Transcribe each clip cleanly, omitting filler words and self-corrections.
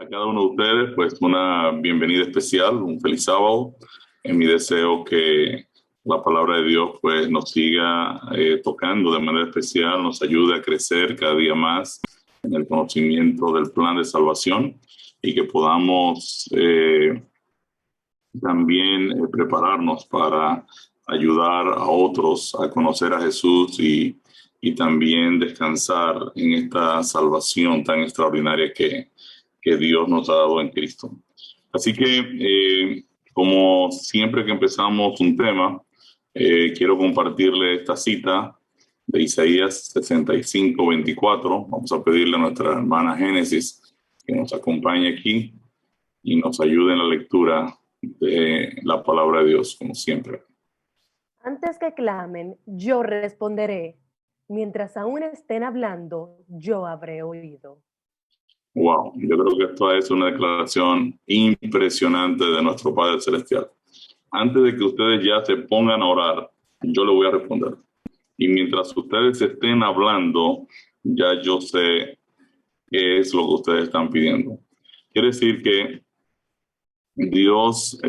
A cada uno de ustedes, pues una bienvenida especial, un feliz sábado. En mi deseo que la palabra de Dios pues nos siga tocando de manera especial, nos ayude a crecer cada día más en el conocimiento del plan de salvación y que podamos también prepararnos para ayudar a otros a conocer a Jesús y también descansar en esta salvación tan extraordinaria que Dios nos ha dado en Cristo. Así que, como siempre que empezamos un tema, quiero compartirle esta cita de Isaías 65:24. Vamos a pedirle a nuestra hermana Génesis que nos acompañe aquí y nos ayude en la lectura de la palabra de Dios, como siempre. Antes que clamen, yo responderé. Mientras aún estén hablando, yo habré oído. Wow, yo creo que esto es una declaración impresionante de nuestro Padre Celestial. Antes de que ustedes ya se pongan a orar, yo le voy a responder. Y mientras ustedes estén hablando, ya yo sé qué es lo que ustedes están pidiendo. Quiere decir que Dios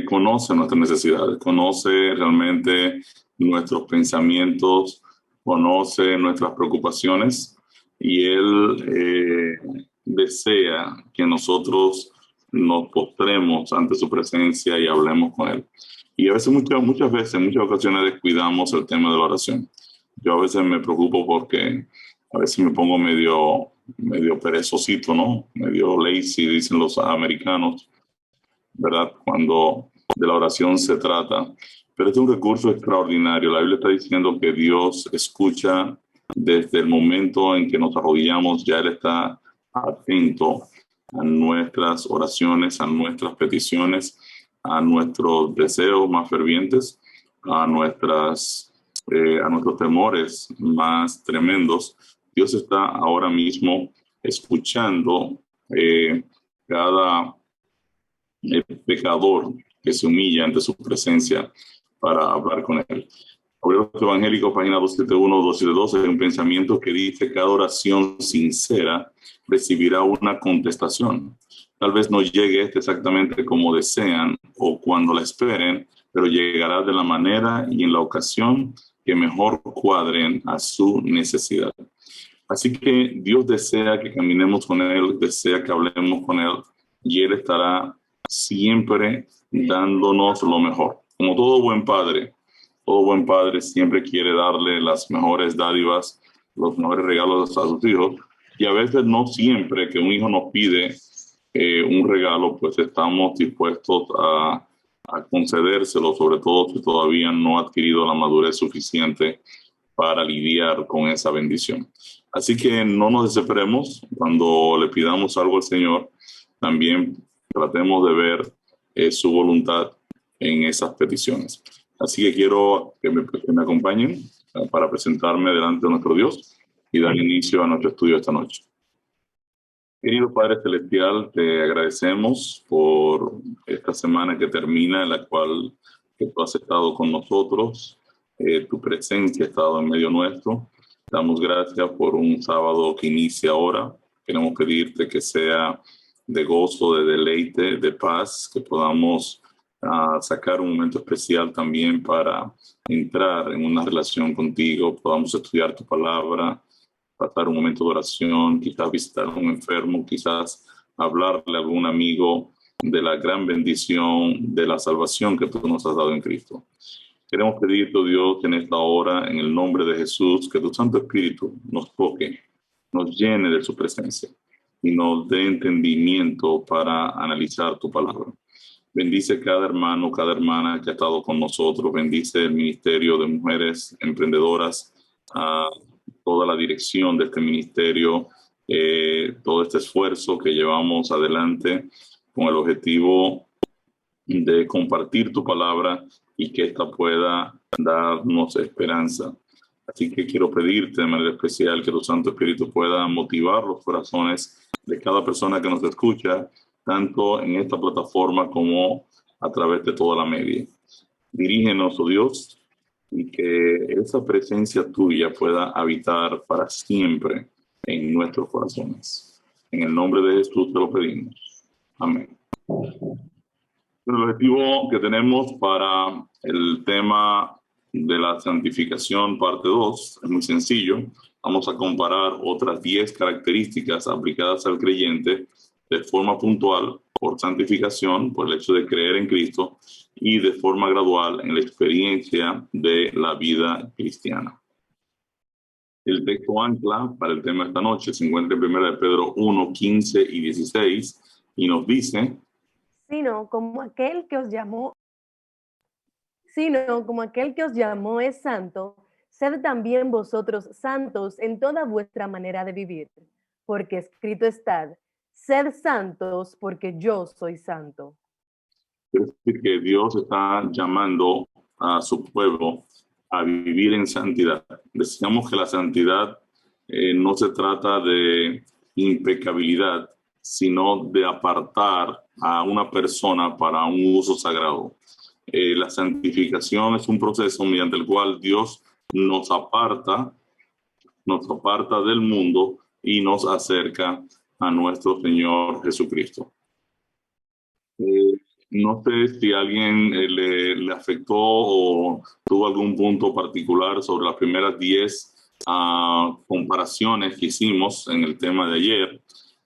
conoce nuestras necesidades, conoce realmente nuestros pensamientos, conoce nuestras preocupaciones y Él desea que nosotros nos postremos ante su presencia y hablemos con Él. Y a veces, muchas veces, en muchas ocasiones descuidamos el tema de la oración. Yo a veces me preocupo porque a veces me pongo medio perezosito, ¿no? Medio lazy, dicen los americanos, ¿verdad? Cuando de la oración se trata. Pero es un recurso extraordinario. La Biblia está diciendo que Dios escucha desde el momento en que nos arrodillamos, ya Él está atento a nuestras oraciones, a nuestras peticiones, a nuestros deseos más fervientes, a nuestros temores más tremendos. Dios está ahora mismo escuchando cada el pecador que se humilla ante su presencia para hablar con él. Obreros Evangélicos, página 271, 272, hay un pensamiento que dice: cada oración sincera recibirá una contestación. Tal vez no llegue exactamente como desean o cuando la esperen, pero llegará de la manera y en la ocasión que mejor cuadren a su necesidad. Así que Dios desea que caminemos con Él, desea que hablemos con Él, y Él estará siempre dándonos lo mejor. Como todo buen padre siempre quiere darle las mejores dádivas, los mejores regalos a sus hijos, y a veces no siempre que un hijo nos pide un regalo, pues estamos dispuestos a concedérselo, sobre todo si todavía no ha adquirido la madurez suficiente para lidiar con esa bendición. Así que no nos desesperemos cuando le pidamos algo al Señor, también tratemos de ver su voluntad en esas peticiones. Así que quiero que me acompañen para presentarme delante de nuestro Dios y dar inicio a nuestro estudio esta noche. Querido Padre Celestial, te agradecemos por esta semana que termina, en la cual que tú has estado con nosotros. Tu presencia ha estado en medio nuestro. Damos gracias por un sábado que inicia ahora. Queremos pedirte que sea de gozo, de deleite, de paz, que podamos sacar un momento especial también para entrar en una relación contigo, podamos estudiar tu palabra, pasar un momento de oración, quizás visitar a un enfermo, quizás hablarle a algún amigo de la gran bendición de la salvación que tú nos has dado en Cristo. Queremos pedirte, Dios, en esta hora, en el nombre de Jesús, que tu Santo Espíritu nos toque, nos llene de su presencia y nos dé entendimiento para analizar tu palabra. Bendice cada hermano, cada hermana que ha estado con nosotros. Bendice el Ministerio de Mujeres Emprendedoras, toda la dirección de este ministerio, todo este esfuerzo que llevamos adelante con el objetivo de compartir tu palabra y que esta pueda darnos esperanza. Así que quiero pedirte de manera especial que tu Santo Espíritu pueda motivar los corazones de cada persona que nos escucha, tanto en esta plataforma como a través de toda la media. Dirígenos, oh Dios, y que esa presencia tuya pueda habitar para siempre en nuestros corazones. En el nombre de Jesús te lo pedimos. Amén. El objetivo que tenemos para el tema de la santificación, parte 2, es muy sencillo. Vamos a comparar otras 10 características aplicadas al creyente de forma puntual por santificación, por el hecho de creer en Cristo, y de forma gradual en la experiencia de la vida cristiana. El texto ancla para el tema de esta noche se encuentra en 1 de Pedro 1, 15 y 16, y nos dice: Sino como aquel que os llamó es santo, sed también vosotros santos en toda vuestra manera de vivir, porque escrito está: sed santos, porque yo soy santo. Es decir, que Dios está llamando a su pueblo a vivir en santidad. Decíamos que la santidad no se trata de impecabilidad, sino de apartar a una persona para un uso sagrado. La santificación es un proceso mediante el cual Dios nos aparta del mundo y nos acerca a nuestro Señor Jesucristo. No sé si a alguien le afectó o tuvo algún punto particular sobre las primeras 10 comparaciones que hicimos en el tema de ayer.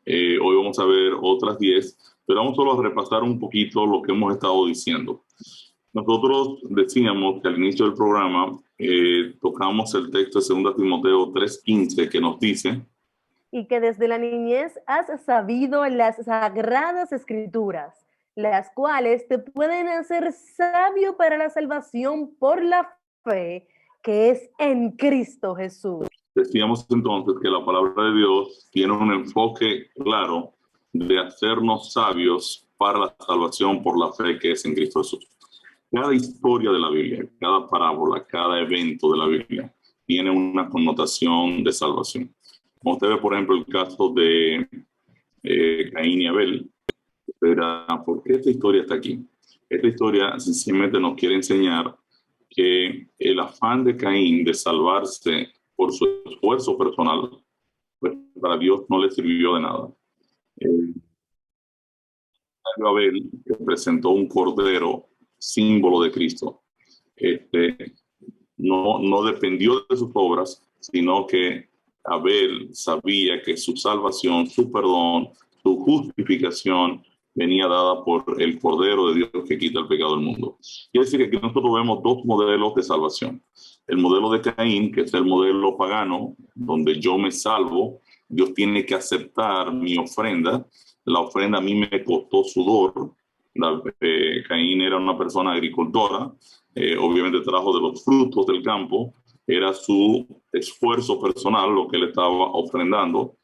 Hoy vamos a ver otras 10, pero vamos solo a repasar un poquito lo que hemos estado diciendo. Nosotros decíamos que al inicio del programa tocamos el texto de 2 Timoteo 3:15, que nos dice: y que desde la niñez has sabido las sagradas escrituras, las cuales te pueden hacer sabio para la salvación por la fe que es en Cristo Jesús. Decíamos entonces que la palabra de Dios tiene un enfoque claro de hacernos sabios para la salvación por la fe que es en Cristo Jesús. Cada historia de la Biblia, cada parábola, cada evento de la Biblia tiene una connotación de salvación. Como usted ve, por ejemplo, el caso de Caín y Abel, pero ¿por qué esta historia está aquí? Esta historia sencillamente nos quiere enseñar que el afán de Caín de salvarse por su esfuerzo personal, pues para Dios no le sirvió de nada. Abel, que presentó un cordero, símbolo de Cristo, no dependió de sus obras, sino que Abel sabía que su salvación, su perdón, su justificación venía dada por el Cordero de Dios que quita el pecado del mundo. Quiere decir que aquí nosotros vemos dos modelos de salvación. El modelo de Caín, que es el modelo pagano, donde yo me salvo, Dios tiene que aceptar mi ofrenda. La ofrenda a mí me costó sudor. Caín era una persona agricultora, obviamente trajo de los frutos del campo, era su esfuerzo personal lo que él estaba ofrendando.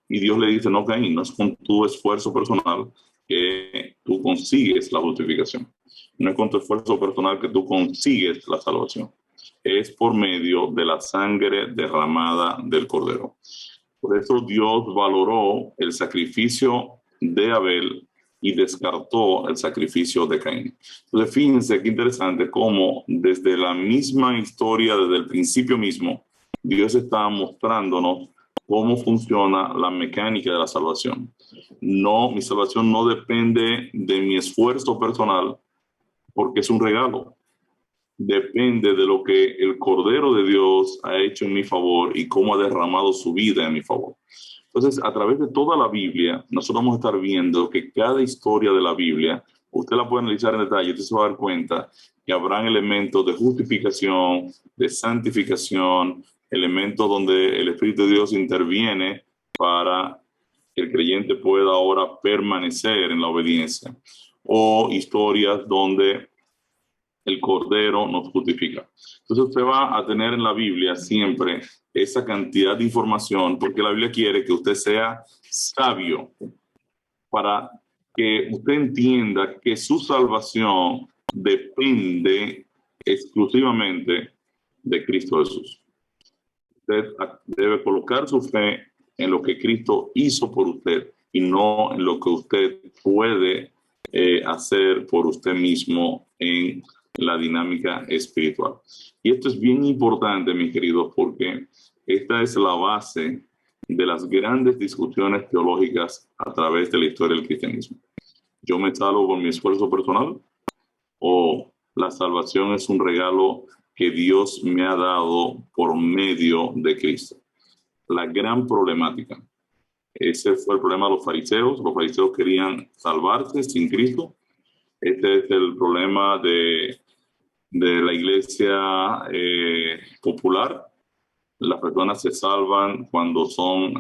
Y Dios le dice: no, Caín, no es con tu esfuerzo personal que tú consigues la justificación. No es con tu esfuerzo personal que tú consigues la salvación. Es por medio de la sangre derramada del Cordero. Por eso Dios valoró el sacrificio de Abel y descartó el sacrificio de Caín. Entonces, fíjense qué interesante cómo desde la misma historia, desde el principio mismo, Dios está mostrándonos cómo funciona la mecánica de la salvación. No, mi salvación no depende de mi esfuerzo personal, porque es un regalo. Depende de lo que el Cordero de Dios ha hecho en mi favor y cómo ha derramado su vida en mi favor. Entonces, a través de toda la Biblia, nosotros vamos a estar viendo que cada historia de la Biblia, usted la puede analizar en detalle, usted se va a dar cuenta que habrán elementos de justificación, de santificación, elementos donde el Espíritu de Dios interviene para que el creyente pueda ahora permanecer en la obediencia, o historias donde el Cordero nos justifica. Entonces usted va a tener en la Biblia siempre esa cantidad de información, porque la Biblia quiere que usted sea sabio para que usted entienda que su salvación depende exclusivamente de Cristo Jesús. Usted debe colocar su fe en lo que Cristo hizo por usted y no en lo que usted puede hacer por usted mismo en la dinámica espiritual. Y esto es bien importante, mis queridos, porque esta es la base de las grandes discusiones teológicas a través de la historia del cristianismo. ¿Yo me salvo por mi esfuerzo personal? ¿O la salvación es un regalo que Dios me ha dado por medio de Cristo? La gran problemática. Ese fue el problema de los fariseos. Los fariseos querían salvarse sin Cristo. Este es el problema de la iglesia popular. Las personas se salvan cuando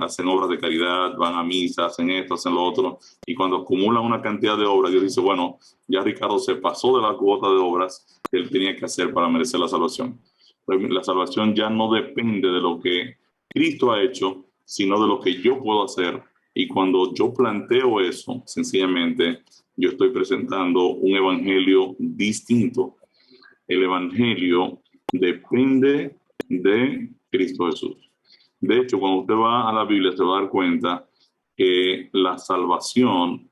hacen obras de caridad, van a misa, hacen esto, hacen lo otro, y cuando acumulan una cantidad de obras, Dios dice, bueno, ya Ricardo se pasó de la cuota de obras que él tenía que hacer para merecer la salvación. La salvación ya no depende de lo que Cristo ha hecho, sino de lo que yo puedo hacer. Y cuando yo planteo eso, sencillamente, yo estoy presentando un evangelio distinto. El evangelio depende de Cristo Jesús. De hecho, cuando usted va a la Biblia, se va a dar cuenta que la salvación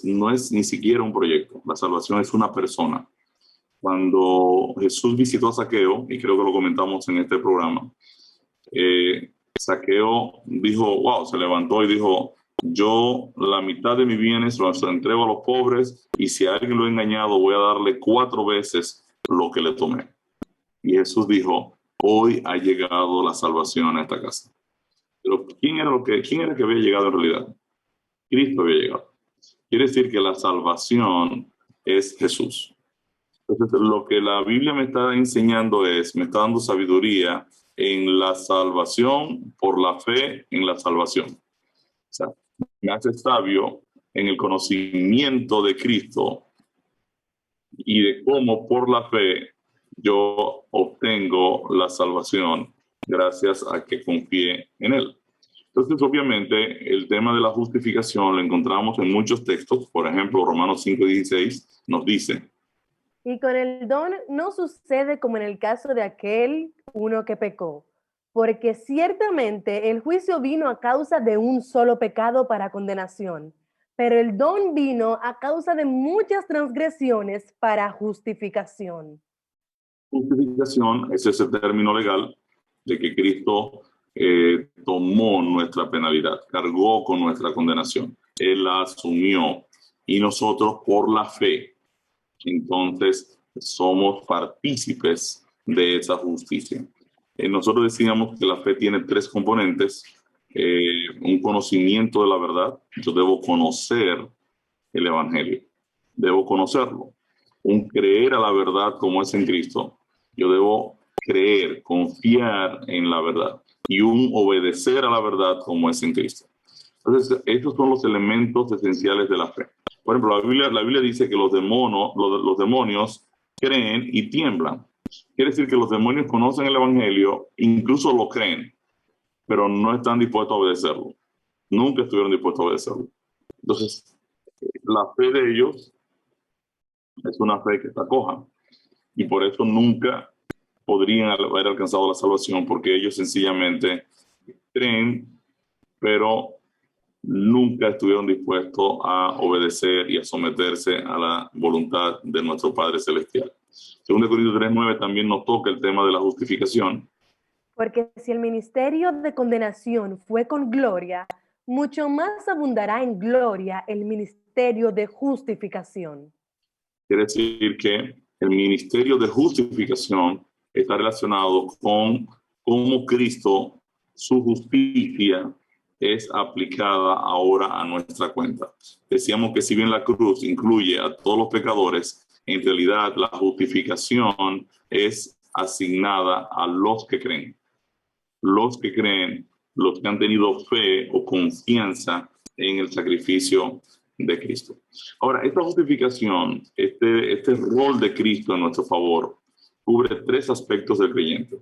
no es ni siquiera un proyecto. La salvación es una persona. Cuando Jesús visitó a Zaqueo, y creo que lo comentamos en este programa, Zaqueo dijo, wow, se levantó y dijo, yo la mitad de mis bienes los entrego a los pobres, y si a alguien lo he engañado, voy a darle 4 veces lo que le tomé. Y Jesús dijo, hoy ha llegado la salvación a esta casa. Pero ¿quién era el que había llegado en realidad? Cristo había llegado. Quiere decir que la salvación es Jesús. Entonces, lo que la Biblia me está enseñando me está dando sabiduría en la salvación por la fe en la salvación. O sea, me hace sabio en el conocimiento de Cristo y de cómo por la fe yo obtengo la salvación gracias a que confié en Él. Entonces, obviamente, el tema de la justificación lo encontramos en muchos textos. Por ejemplo, Romanos 5:16 nos dice, y con el don no sucede como en el caso de aquel uno que pecó, porque ciertamente el juicio vino a causa de un solo pecado para condenación, pero el don vino a causa de muchas transgresiones para justificación. Justificación es ese término legal de que Cristo tomó nuestra penalidad, cargó con nuestra condenación. Él la asumió y nosotros por la fe, entonces somos partícipes de esa justicia. Nosotros decíamos que la fe tiene 3 componentes. Un conocimiento de la verdad. Yo debo conocer el evangelio. Debo conocerlo. Un creer a la verdad como es en Cristo. Yo debo creer, confiar en la verdad. Y un obedecer a la verdad como es en Cristo. Entonces, estos son los elementos esenciales de la fe. Por ejemplo, la Biblia dice que los demonios creen y tiemblan. Quiere decir que los demonios conocen el evangelio, incluso lo creen, pero no están dispuestos a obedecerlo. Nunca estuvieron dispuestos a obedecerlo. Entonces, la fe de ellos es una fe que está coja, y por eso nunca podrían haber alcanzado la salvación, porque ellos sencillamente creen, pero nunca estuvieron dispuestos a obedecer y a someterse a la voluntad de nuestro Padre Celestial. Según Corintios 3:9 también nos toca el tema de la justificación. Porque si el ministerio de condenación fue con gloria, mucho más abundará en gloria el ministerio de justificación. Quiere decir que el ministerio de justificación está relacionado con cómo Cristo, su justicia, es aplicada ahora a nuestra cuenta. Decíamos que si bien la cruz incluye a todos los pecadores, en realidad la justificación es asignada a los que creen. Los que creen, los que han tenido fe o confianza en el sacrificio de Cristo. Ahora, esta justificación, este rol de Cristo en nuestro favor, cubre 3 aspectos del creyente.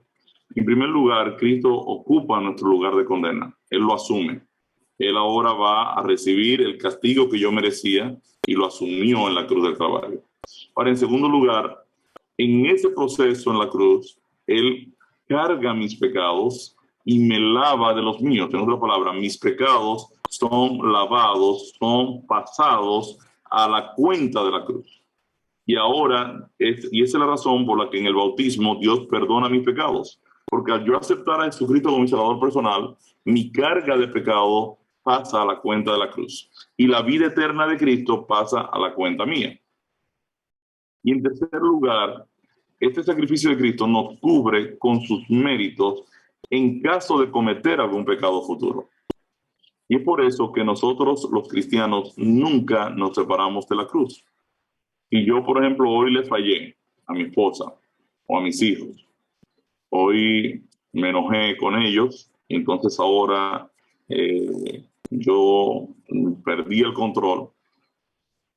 En primer lugar, Cristo ocupa nuestro lugar de condena. Él lo asume. Él ahora va a recibir el castigo que yo merecía y lo asumió en la cruz del Calvario. Ahora, en segundo lugar, en ese proceso en la cruz, Él carga mis pecados y me lava de los míos. En otra palabra, mis pecados son lavados, son pasados a la cuenta de la cruz. Y ahora, esa es la razón por la que en el bautismo Dios perdona mis pecados. Porque al yo aceptar a Jesucristo como mi salvador personal, mi carga de pecado pasa a la cuenta de la cruz. Y la vida eterna de Cristo pasa a la cuenta mía. Y en tercer lugar, este sacrificio de Cristo nos cubre con sus méritos en caso de cometer algún pecado futuro. Y es por eso que nosotros, los cristianos, nunca nos separamos de la cruz. Y yo, por ejemplo, hoy le fallé a mi esposa o a mis hijos. Hoy me enojé con ellos y entonces ahora yo perdí el control.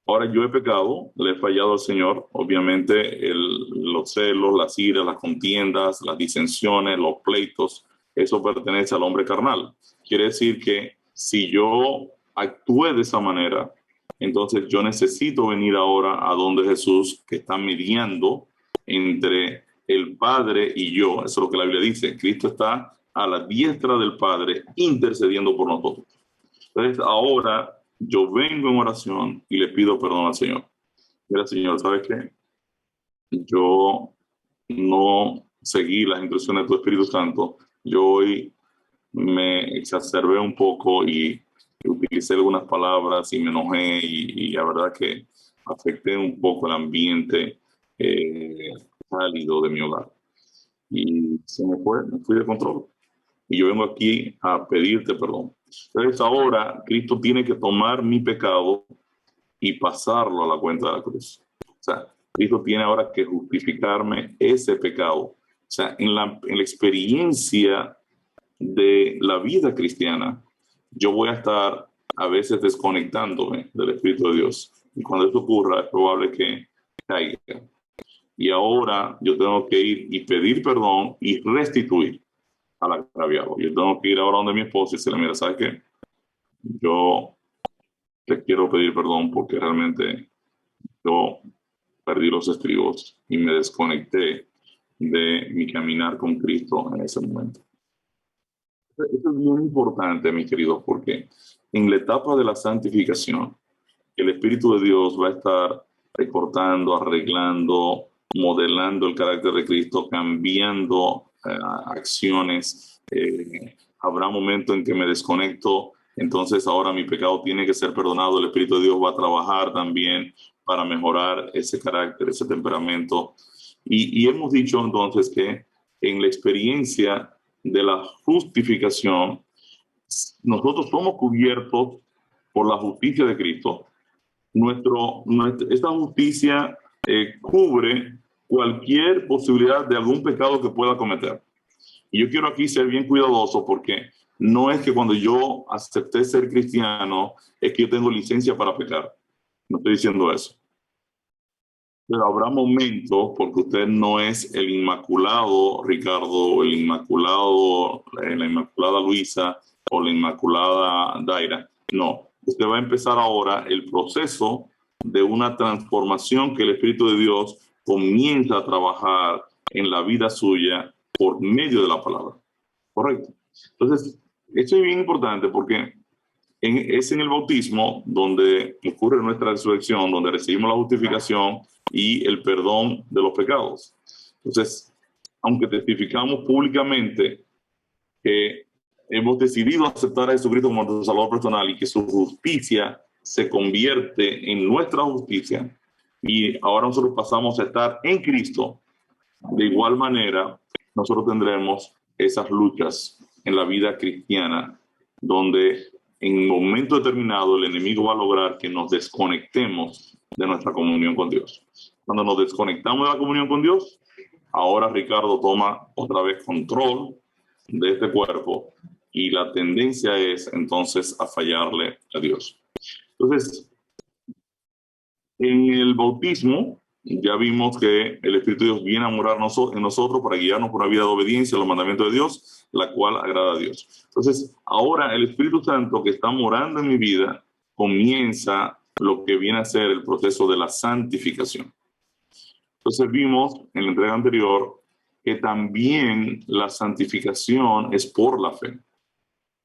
Ahora yo he pecado, le he fallado al Señor. Obviamente los celos, las iras, las contiendas, las disensiones, los pleitos, eso pertenece al hombre carnal. Quiere decir que si yo actúe de esa manera, entonces yo necesito venir ahora a donde Jesús, que está mediando entre el Padre y yo. Eso es lo que la Biblia dice. Cristo está a la diestra del Padre intercediendo por nosotros. Entonces ahora yo vengo en oración y le pido perdón al Señor. Mira, Señor, ¿sabes qué? Yo no seguí las instrucciones de tu Espíritu Santo. Yo hoy me exacerbé un poco y utilicé algunas palabras y me enojé y la verdad que afecté un poco el ambiente cálido de mi hogar. Y se me fui de control. Y yo vengo aquí a pedirte perdón. Entonces ahora Cristo tiene que tomar mi pecado y pasarlo a la cuenta de la cruz. O sea, Cristo tiene ahora que justificarme ese pecado. O sea, en la experiencia de la vida cristiana, yo voy a estar a veces desconectándome del Espíritu de Dios. Y cuando esto ocurra, es probable que caiga. Y ahora yo tengo que ir y pedir perdón y restituir al agraviado. Yo tengo que ir ahora donde mi esposa y decirle, mira, ¿sabes qué? Yo te quiero pedir perdón porque realmente yo perdí los estribos y me desconecté de mi caminar con Cristo en ese momento. Esto es muy importante, mis queridos, porque en la etapa de la santificación, el Espíritu de Dios va a estar recortando, arreglando, modelando el carácter de Cristo, cambiando acciones. Habrá momentos en que me desconecto, entonces ahora mi pecado tiene que ser perdonado. El Espíritu de Dios va a trabajar también para mejorar ese carácter, ese temperamento. Y hemos dicho entonces que en la experiencia de la justificación, nosotros somos cubiertos por la justicia de Cristo. Esta justicia cubre cualquier posibilidad de algún pecado que pueda cometer. Y yo quiero aquí ser bien cuidadoso porque no es que cuando yo acepté ser cristiano es que yo tengo licencia para pecar. No estoy diciendo eso. Pero habrá momentos, porque usted no es el inmaculado Ricardo, el inmaculado, la inmaculada Luisa o la inmaculada Daira. No, usted va a empezar ahora el proceso de una transformación que el Espíritu de Dios comienza a trabajar en la vida suya por medio de la palabra. ¿Correcto? Entonces, esto es bien importante porque es en el bautismo donde ocurre nuestra resurrección, donde recibimos la justificación y el perdón de los pecados. Entonces, aunque testificamos públicamente que hemos decidido aceptar a Jesucristo como nuestro Salvador personal y que su justicia se convierte en nuestra justicia y ahora nosotros pasamos a estar en Cristo, de igual manera nosotros tendremos esas luchas en la vida cristiana donde en un momento determinado el enemigo va a lograr que nos desconectemos de nuestra comunión con Dios. Cuando nos desconectamos de la comunión con Dios, ahora Ricardo toma otra vez control de este cuerpo y la tendencia es entonces a fallarle a Dios. Entonces, en el bautismo ya vimos que el Espíritu de Dios viene a morar en nosotros para guiarnos por una vida de obediencia a los mandamientos de Dios, la cual agrada a Dios. Entonces, ahora el Espíritu Santo que está morando en mi vida comienza lo que viene a ser el proceso de la santificación. Entonces vimos en la entrega anterior que también la santificación es por la fe.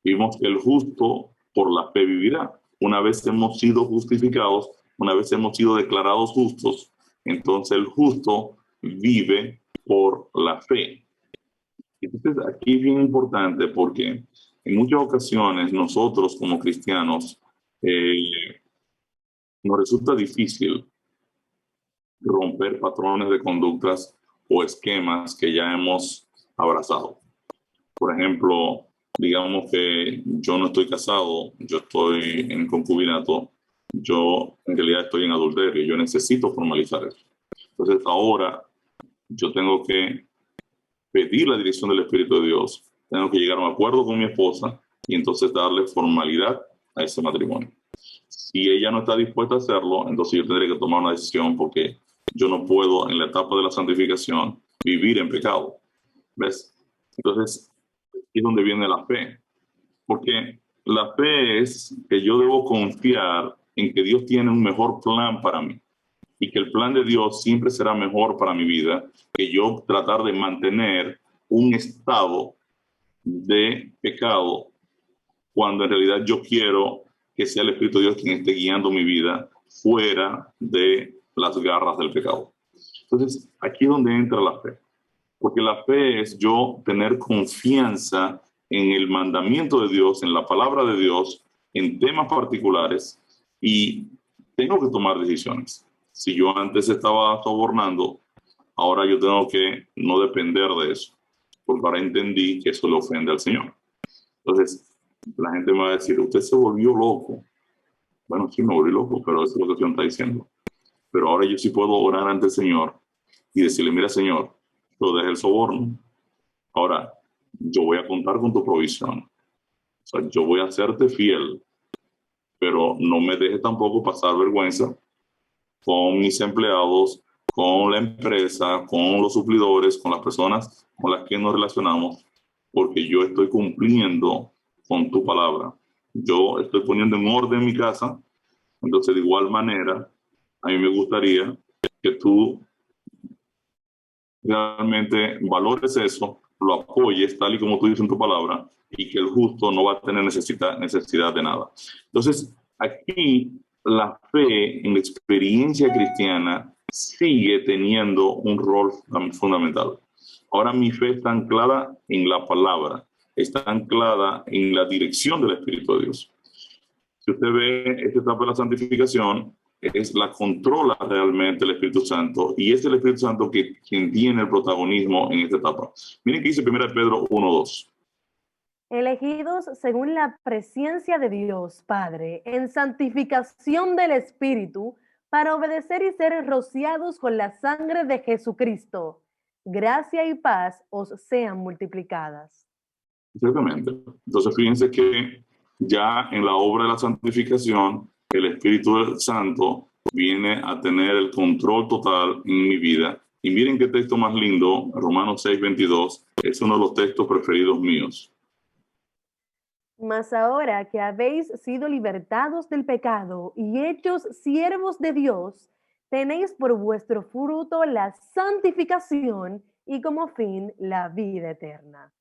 Vimos que el justo por la fe vivirá. Una vez hemos sido justificados, una vez hemos sido declarados justos, entonces el justo vive por la fe. Entonces aquí es bien importante porque en muchas ocasiones nosotros como cristianos nos resulta difícil romper patrones de conductas o esquemas que ya hemos abrazado. Por ejemplo, digamos que yo no estoy casado, yo estoy en concubinato, yo en realidad estoy en adulterio, yo necesito formalizar eso. Entonces ahora yo tengo que pedir la dirección del Espíritu de Dios, tengo que llegar a un acuerdo con mi esposa y entonces darle formalidad a ese matrimonio. Si ella no está dispuesta a hacerlo, entonces yo tendré que tomar una decisión porque yo no puedo en la etapa de la santificación vivir en pecado. ¿Ves? Entonces, aquí es donde viene la fe. Porque la fe es que yo debo confiar en que Dios tiene un mejor plan para mí y que el plan de Dios siempre será mejor para mi vida que yo tratar de mantener un estado de pecado cuando en realidad yo quiero que sea el Espíritu de Dios quien esté guiando mi vida fuera de las garras del pecado. Entonces, aquí es donde entra la fe. Porque la fe es yo tener confianza en el mandamiento de Dios, en la palabra de Dios, en temas particulares, y tengo que tomar decisiones. Si yo antes estaba sobornando, ahora yo tengo que no depender de eso, porque ahora entendí que eso le ofende al Señor. Entonces, la gente me va a decir, usted se volvió loco. Bueno, sí me volví loco, pero eso es lo que el Señor está diciendo. Pero ahora yo sí puedo orar ante el Señor y decirle, mira, Señor, yo dejé el soborno. Ahora, yo voy a contar con tu provisión. O sea, yo voy a serte fiel, pero no me dejes tampoco pasar vergüenza con mis empleados, con la empresa, con los suplidores, con las personas con las que nos relacionamos, porque yo estoy cumpliendo con tu palabra. Yo estoy poniendo en orden mi casa, entonces de igual manera, a mí me gustaría que tú realmente valores eso, lo apoyes tal y como tú dices en tu palabra y que el justo no va a tener necesidad de nada. Entonces, aquí la fe en la experiencia cristiana sigue teniendo un rol fundamental. Ahora mi fe está anclada en la palabra, está anclada en la dirección del Espíritu de Dios. Si usted ve esta etapa de la santificación, es la controla realmente el Espíritu Santo y es el Espíritu Santo quien tiene el protagonismo en esta etapa. Miren que dice 1 Pedro 1:2. Elegidos según la presencia de Dios Padre, en santificación del Espíritu, para obedecer y ser rociados con la sangre de Jesucristo. Gracia y paz os sean multiplicadas. Exactamente. Entonces fíjense que ya en la obra de la santificación, el Espíritu Santo viene a tener el control total en mi vida. Y miren qué texto más lindo, Romanos 6:22, es uno de los textos preferidos míos. Mas ahora que habéis sido libertados del pecado y hechos siervos de Dios, tenéis por vuestro fruto la santificación y como fin la vida eterna.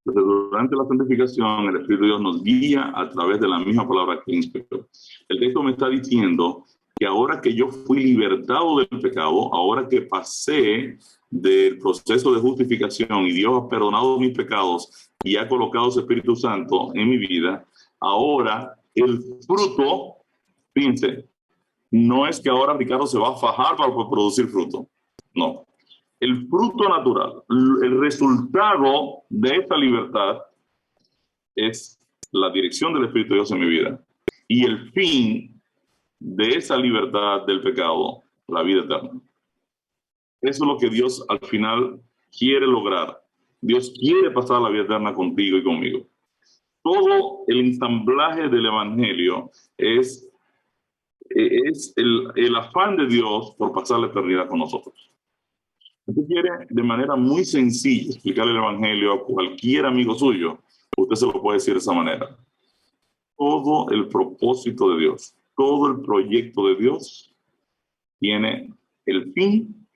Entonces, durante la santificación, el Espíritu de Dios nos guía a través de la misma palabra que inspiró. El texto me está diciendo que ahora que yo fui libertado del pecado, ahora que pasé del proceso de justificación y Dios ha perdonado mis pecados y ha colocado su Espíritu Santo en mi vida, ahora el fruto, fíjense, no es que ahora Ricardo se va a fajar para producir fruto, no. El fruto natural, el resultado de esta libertad es la dirección del Espíritu de Dios en mi vida. Y el fin de esa libertad del pecado, la vida eterna. Eso es lo que Dios al final quiere lograr. Dios quiere pasar la vida eterna contigo y conmigo. Todo el ensamblaje del Evangelio es el afán de Dios por pasar la eternidad con nosotros. Usted quiere de manera muy sencilla explicarle el Evangelio a cualquier amigo suyo, usted se lo puede decir de esa manera. Todo el propósito de Dios, todo el proyecto de Dios tiene el fin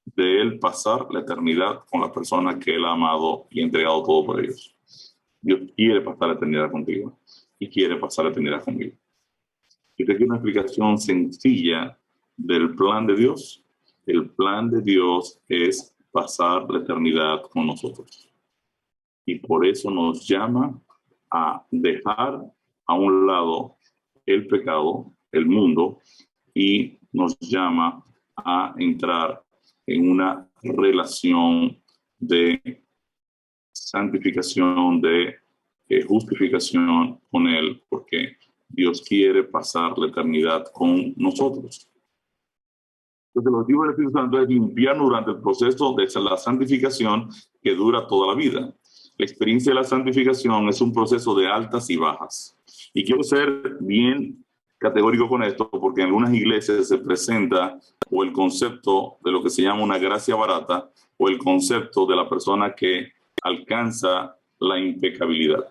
de él pasar la eternidad con la persona que él ha amado y entregado todo por ellos. Dios quiere pasar la eternidad contigo y quiere pasar la eternidad conmigo. Si usted quiere una explicación sencilla del plan de Dios, el plan de Dios es pasar la eternidad con nosotros. Y por eso nos llama a dejar a un lado el pecado, el mundo, y nos llama a entrar en una relación de santificación, de justificación con Él, porque Dios quiere pasar la eternidad con nosotros. Entonces, el objetivo del Espíritu Santo es limpiarnos durante el proceso de la santificación que dura toda la vida. La experiencia de la santificación es un proceso de altas y bajas. Y quiero ser bien categórico con esto, porque en algunas iglesias se presenta o el concepto de lo que se llama una gracia barata o el concepto de la persona que alcanza la impecabilidad.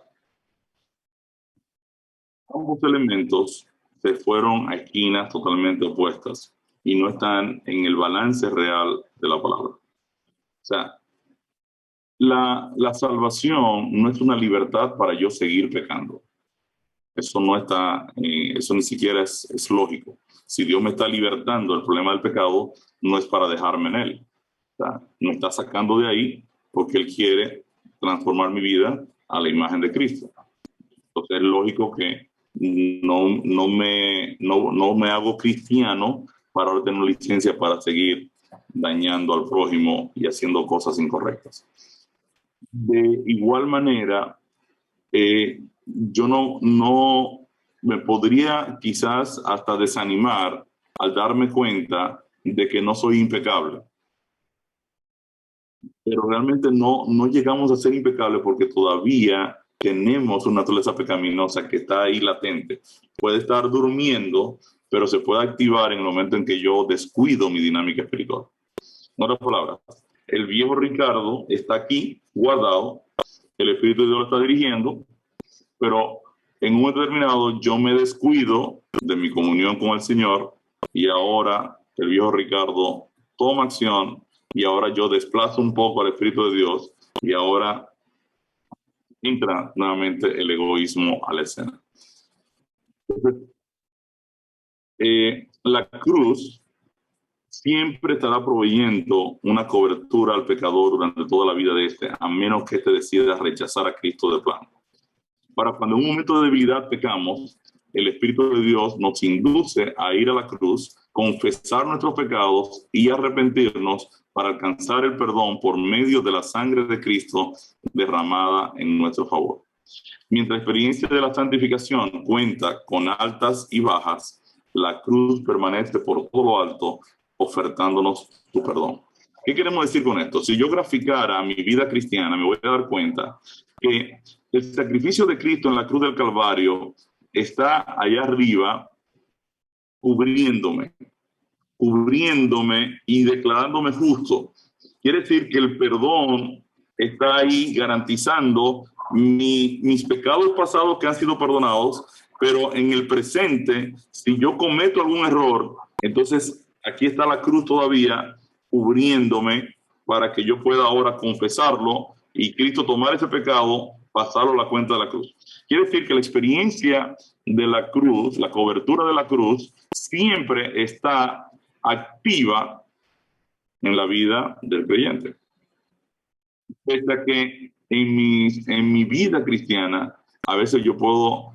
Ambos elementos se fueron a esquinas totalmente opuestas y no están en el balance real de la palabra. O sea, la salvación no es una libertad para yo seguir pecando. Eso no está, eso ni siquiera es lógico. Si Dios me está libertando del problema del pecado, no es para dejarme en él. O sea, me está sacando de ahí porque Él quiere transformar mi vida a la imagen de Cristo. Entonces es lógico que no me hago cristiano para ahora tener licencia para seguir dañando al prójimo y haciendo cosas incorrectas. De igual manera, yo no me podría quizás hasta desanimar al darme cuenta de que no soy impecable. Pero realmente no llegamos a ser impecables porque todavía tenemos una naturaleza pecaminosa que está ahí latente. Puede estar durmiendo, pero se puede activar en el momento en que yo descuido mi dinámica espiritual. En otras palabras, el viejo Ricardo está aquí guardado, el Espíritu de Dios lo está dirigiendo, pero en un momento determinado yo me descuido de mi comunión con el Señor y ahora el viejo Ricardo toma acción y ahora yo desplazo un poco al Espíritu de Dios y ahora entra nuevamente el egoísmo a la escena. Entonces, la cruz siempre estará proveyendo una cobertura al pecador durante toda la vida de este, a menos que este decida rechazar a Cristo de plano. Para cuando en un momento de debilidad pecamos, el Espíritu de Dios nos induce a ir a la cruz, confesar nuestros pecados y arrepentirnos para alcanzar el perdón por medio de la sangre de Cristo derramada en nuestro favor. Mientras la experiencia de la santificación cuenta con altas y bajas, la cruz permanece por todo lo alto, ofertándonos su perdón. ¿Qué queremos decir con esto? Si yo graficara mi vida cristiana, me voy a dar cuenta que el sacrificio de Cristo en la cruz del Calvario está allá arriba cubriéndome y declarándome justo. Quiere decir que el perdón está ahí garantizando mis pecados pasados que han sido perdonados, pero en el presente, si yo cometo algún error, entonces aquí está la cruz todavía cubriéndome para que yo pueda ahora confesarlo y Cristo tomar ese pecado, pasarlo a la cuenta de la cruz. Quiere decir que la experiencia de la cruz, la cobertura de la cruz, siempre está activa en la vida del creyente. Pese a que en mi vida cristiana, a veces yo puedo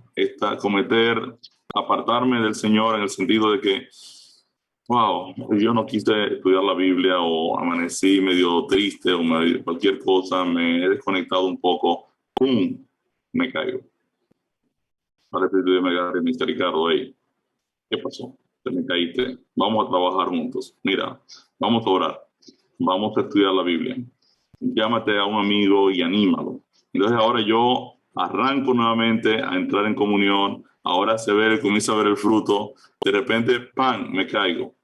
apartarme del Señor en el sentido de que, wow, yo no quise estudiar la Biblia o amanecí medio triste o cualquier cosa, me he desconectado un poco, ¡pum!, me caigo. Ahora me agarré Mr. Ricardo ahí. ¿Qué pasó? Te me caíste. Vamos a trabajar juntos. Mira, vamos a orar. Vamos a estudiar la Biblia. Llámate a un amigo y anímalo. Entonces ahora yo arranco nuevamente a entrar en comunión. Ahora comienza a ver el fruto. De repente, ¡pam!, me caigo.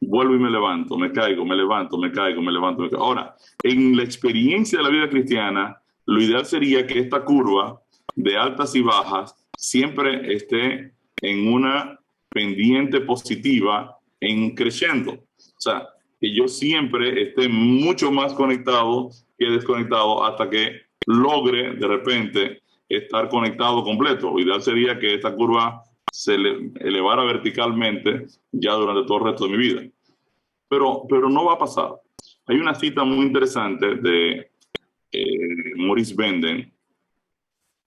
Vuelvo y me levanto, me caigo, me levanto, me caigo, me levanto, me caigo. Ahora, en la experiencia de la vida cristiana, lo ideal sería que esta curva de altas y bajas siempre esté en una pendiente positiva, en creciendo. O sea, que yo siempre esté mucho más conectado que desconectado hasta que logre de repente estar conectado completo. Lo ideal sería que esta curva se elevara verticalmente ya durante todo el resto de mi vida. Pero no va a pasar. Hay una cita muy interesante de Maurice Benden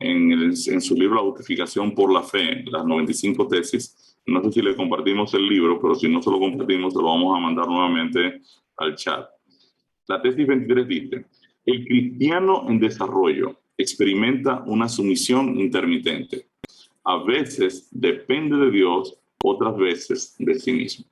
en su libro La justificación por la fe, las 95 tesis. No sé si le compartimos el libro, pero si no se lo compartimos, se lo vamos a mandar nuevamente al chat. La tesis 23 dice: el cristiano en desarrollo experimenta una sumisión intermitente. A veces depende de Dios, otras veces de sí mismo.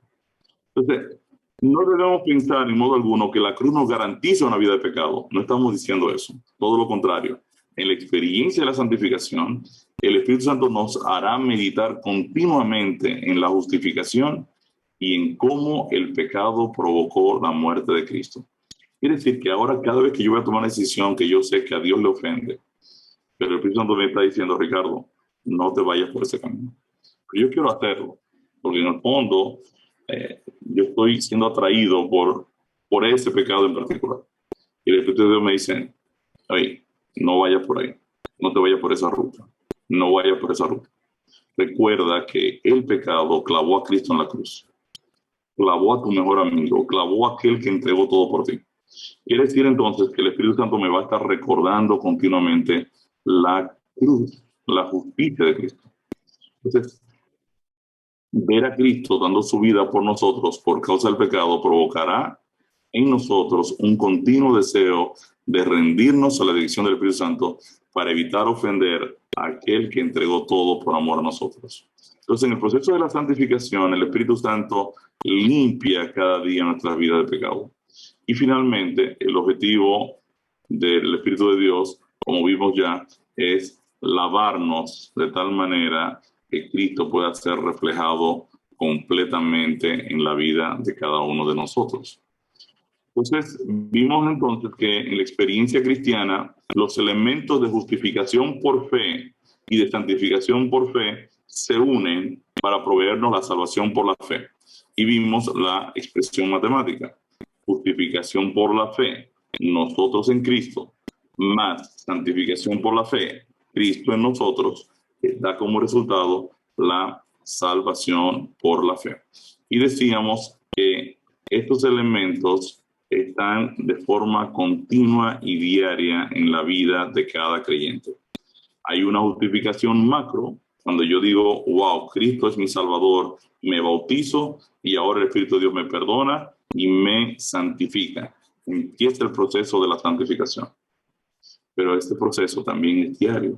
Entonces, no debemos pensar en modo alguno que la cruz nos garantiza una vida de pecado. No estamos diciendo eso. Todo lo contrario. En la experiencia de la santificación, el Espíritu Santo nos hará meditar continuamente en la justificación y en cómo el pecado provocó la muerte de Cristo. Quiere decir que ahora, cada vez que yo voy a tomar una decisión que yo sé que a Dios le ofende, pero el Espíritu Santo me está diciendo: Ricardo, no te vayas por ese camino. Pero yo quiero hacerlo, porque en el fondo yo estoy siendo atraído por ese pecado en particular. Y el Espíritu de Dios me dice: oye, no vayas por ahí, no te vayas por esa ruta, no vayas por esa ruta. Recuerda que el pecado clavó a Cristo en la cruz, clavó a tu mejor amigo, clavó a aquel que entregó todo por ti. Quiere decir entonces que el Espíritu Santo me va a estar recordando continuamente la cruz, la justicia de Cristo. Entonces, ver a Cristo dando su vida por nosotros por causa del pecado provocará en nosotros un continuo deseo de rendirnos a la dirección del Espíritu Santo para evitar ofender a aquel que entregó todo por amor a nosotros. Entonces, en el proceso de la santificación, el Espíritu Santo limpia cada día nuestras vidas de pecado. Y finalmente, el objetivo del Espíritu de Dios, como vimos ya, es lavarnos de tal manera que Cristo pueda ser reflejado completamente en la vida de cada uno de nosotros. Entonces, vimos entonces que en la experiencia cristiana, los elementos de justificación por fe y de santificación por fe se unen para proveernos la salvación por la fe. Y vimos la expresión matemática: justificación por la fe, nosotros en Cristo, más santificación por la fe, Cristo en nosotros, que da como resultado la salvación por la fe. Y decíamos que estos elementos están de forma continua y diaria en la vida de cada creyente. Hay una justificación macro, cuando yo digo: wow, Cristo es mi Salvador, me bautizo y ahora el Espíritu de Dios me perdona y me santifica. Empieza el proceso de la santificación. Pero este proceso también es diario.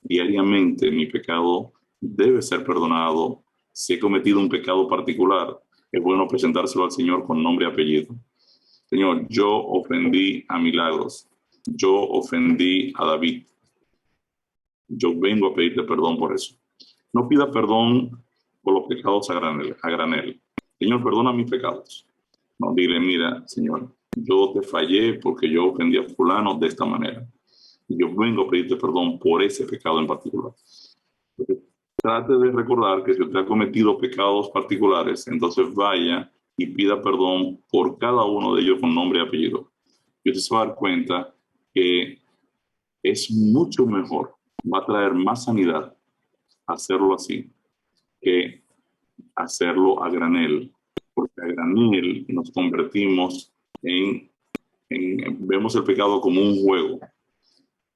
Diariamente mi pecado debe ser perdonado. Si he cometido un pecado particular, es bueno presentárselo al Señor con nombre y apellido. Señor, yo ofendí a Milagros, yo ofendí a David. Yo vengo a pedirte perdón por eso. No pida perdón por los pecados a granel. Señor, perdona mis pecados. No, dile: mira, Señor, yo te fallé porque yo ofendí a fulano de esta manera. Y yo vengo a pedirte perdón por ese pecado en particular. Porque trate de recordar que si usted ha cometido pecados particulares, entonces vaya y pida perdón por cada uno de ellos con nombre y apellido. Y usted se va a dar cuenta que es mucho mejor, va a traer más sanidad hacerlo así que hacerlo a granel, porque a granel nos convertimos vemos el pecado como un juego.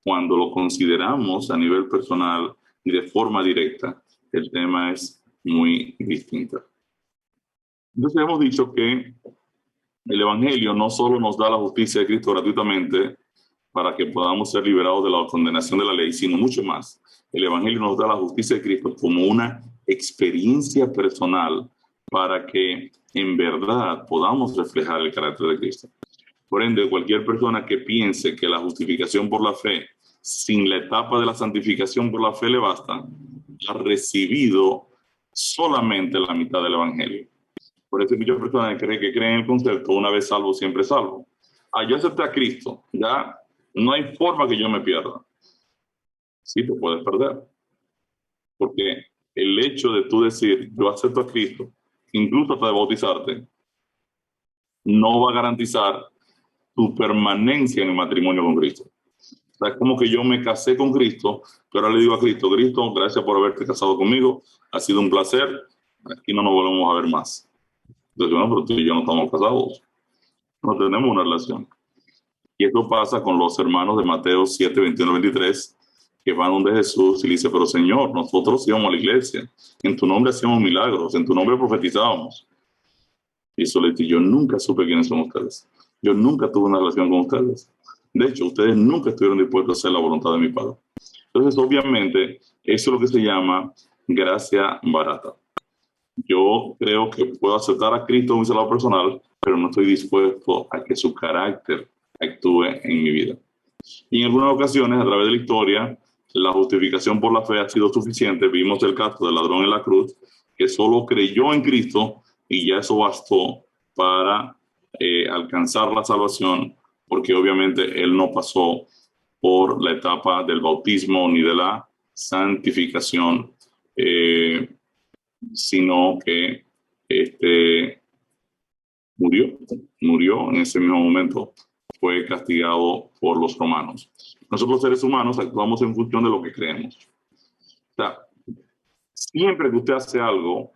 Cuando lo consideramos a nivel personal y de forma directa, el tema es muy distinto. Entonces hemos dicho que el Evangelio no solo nos da la justicia de Cristo gratuitamente para que podamos ser liberados de la condenación de la ley, sino mucho más. El Evangelio nos da la justicia de Cristo como una experiencia personal para que en verdad podamos reflejar el carácter de Cristo. Por ende, cualquier persona que piense que la justificación por la fe, sin la etapa de la santificación por la fe le basta, ha recibido solamente la mitad del Evangelio. Por eso muchas personas creen en el concepto: una vez salvo, siempre salvo. Yo acepté a Cristo, ya no hay forma que yo me pierda. Sí, te puedes perder. Porque el hecho de tú decir: yo acepto a Cristo, incluso hasta de bautizarte, no va a garantizar tu permanencia en el matrimonio con Cristo. O sea, es como que yo me casé con Cristo, pero ahora le digo a Cristo: Cristo, gracias por haberte casado conmigo, ha sido un placer, aquí no nos volvemos a ver más. Entonces, bueno, pero tú y yo no estamos casados, no tenemos una relación. Y esto pasa con los hermanos de Mateo 7, 21, 23, que van donde Jesús y le dice, pero Señor, nosotros íbamos a la iglesia, en tu nombre hacíamos milagros, en tu nombre profetizábamos. Y eso le dije, yo nunca supe quiénes son ustedes. Yo nunca tuve una relación con ustedes. De hecho, ustedes nunca estuvieron dispuestos a hacer la voluntad de mi Padre. Entonces, obviamente, eso es lo que se llama gracia barata. Yo creo que puedo aceptar a Cristo en mi salvación personal, pero no estoy dispuesto a que su carácter actúe en mi vida. Y en algunas ocasiones, a través de la historia, la justificación por la fe ha sido suficiente. Vimos el caso del ladrón en la cruz, que solo creyó en Cristo y ya eso bastó para alcanzar la salvación, porque obviamente él no pasó por la etapa del bautismo ni de la santificación, sino que murió en ese mismo momento, fue castigado por los romanos. Nosotros seres humanos actuamos en función de lo que creemos. O sea, siempre que usted hace algo,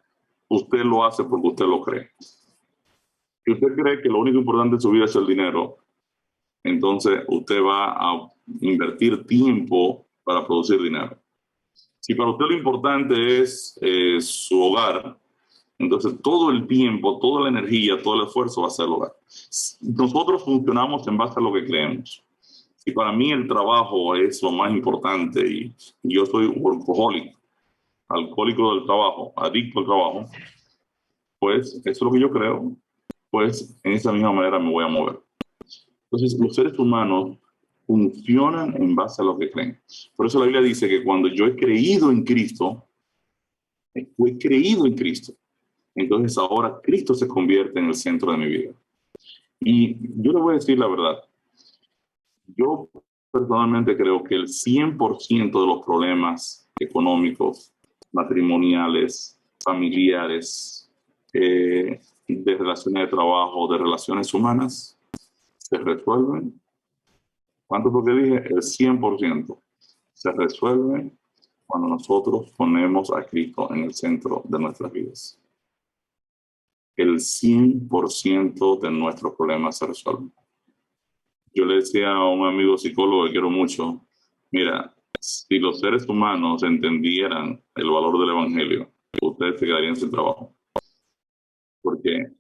usted lo hace porque usted lo cree. Si usted cree que lo único importante en su vida es el dinero, entonces usted va a invertir tiempo para producir dinero. Si para usted lo importante es su hogar, entonces todo el tiempo, toda la energía, todo el esfuerzo va a ser el hogar. Nosotros funcionamos en base a lo que creemos. Si para mí el trabajo es lo más importante y yo soy workaholic, alcohólico del trabajo, adicto al trabajo, pues eso es lo que yo creo, pues en esa misma manera me voy a mover. Entonces los seres humanos funcionan en base a lo que creen. Por eso la Biblia dice que cuando yo he creído en Cristo, entonces ahora Cristo se convierte en el centro de mi vida. Y yo le voy a decir la verdad. Yo personalmente creo que el 100% de los problemas económicos, matrimoniales, familiares, de relaciones de trabajo, de relaciones humanas, se resuelven. ¿Cuánto fue que dije? El 100% se resuelven cuando nosotros ponemos a Cristo en el centro de nuestras vidas. El 100% de nuestros problemas se resuelven. Yo le decía a un amigo psicólogo que quiero mucho, mira, si los seres humanos entendieran el valor del evangelio, ustedes se quedarían sin trabajo. Porque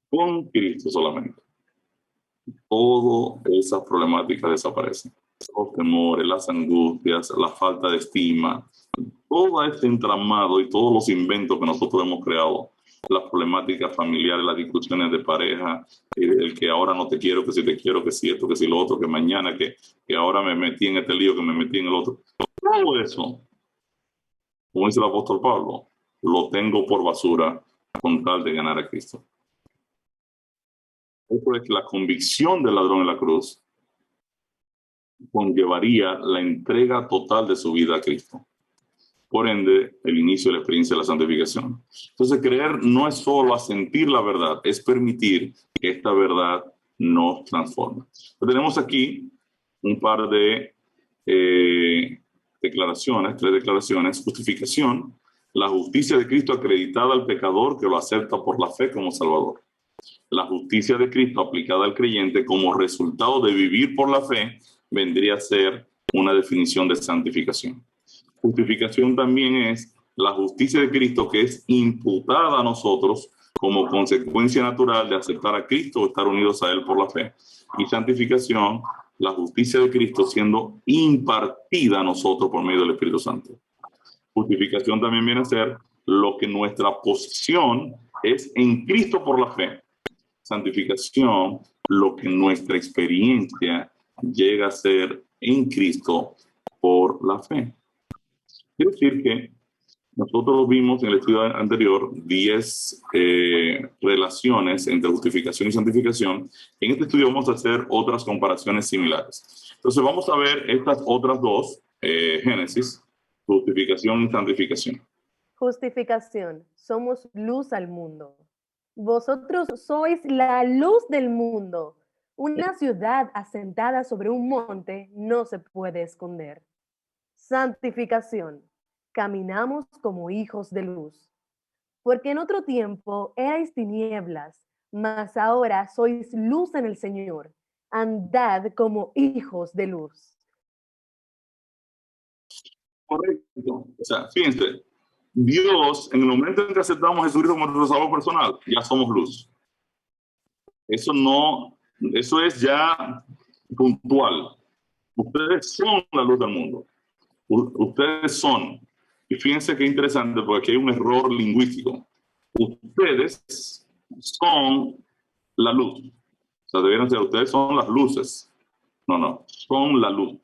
con Cristo solamente, todas esas problemáticas desaparecen. Los temores, las angustias, la falta de estima, todo este entramado y todos los inventos que nosotros hemos creado, las problemáticas familiares, las discusiones de pareja, el que ahora no te quiero, que si te quiero, que si esto, que si lo otro, que mañana, que ahora me metí en este lío, que me metí en el otro. Todo eso, como dice el apóstol Pablo, lo tengo por basura con tal de ganar a Cristo. Eso es que la convicción del ladrón en la cruz conllevaría la entrega total de su vida a Cristo. Por ende, el inicio de la experiencia de la santificación. Entonces, creer no es solo asentir la verdad, es permitir que esta verdad nos transforme. Tenemos aquí un par de declaraciones, 3 declaraciones. Justificación, la justicia de Cristo acreditada al pecador que lo acepta por la fe como Salvador. La justicia de Cristo aplicada al creyente como resultado de vivir por la fe vendría a ser una definición de santificación. Justificación también es la justicia de Cristo que es imputada a nosotros como consecuencia natural de aceptar a Cristo o estar unidos a Él por la fe. Y santificación, la justicia de Cristo siendo impartida a nosotros por medio del Espíritu Santo. Justificación también viene a ser lo que nuestra posición es en Cristo por la fe. Santificación, lo que nuestra experiencia llega a ser en Cristo por la fe. Quiere decir que nosotros vimos en el estudio anterior 10 relaciones entre justificación y santificación. En este estudio vamos a hacer otras comparaciones similares. Entonces vamos a ver estas otras dos, Génesis, justificación y santificación. Justificación. Somos luz al mundo. Vosotros sois la luz del mundo. Una ciudad asentada sobre un monte no se puede esconder. Santificación. Caminamos como hijos de luz. Porque en otro tiempo erais tinieblas, mas ahora sois luz en el Señor. Andad como hijos de luz. Correcto. O sea, fíjense, Dios, en el momento en que aceptamos a Jesucristo como nuestro Salvador personal, ya somos luz. Eso no, eso es ya puntual. Ustedes son la luz del mundo. Ustedes son. Y fíjense qué interesante, porque aquí hay un error lingüístico. Ustedes son la luz. O sea, debieran ser, ustedes son las luces. No, no, son la luz.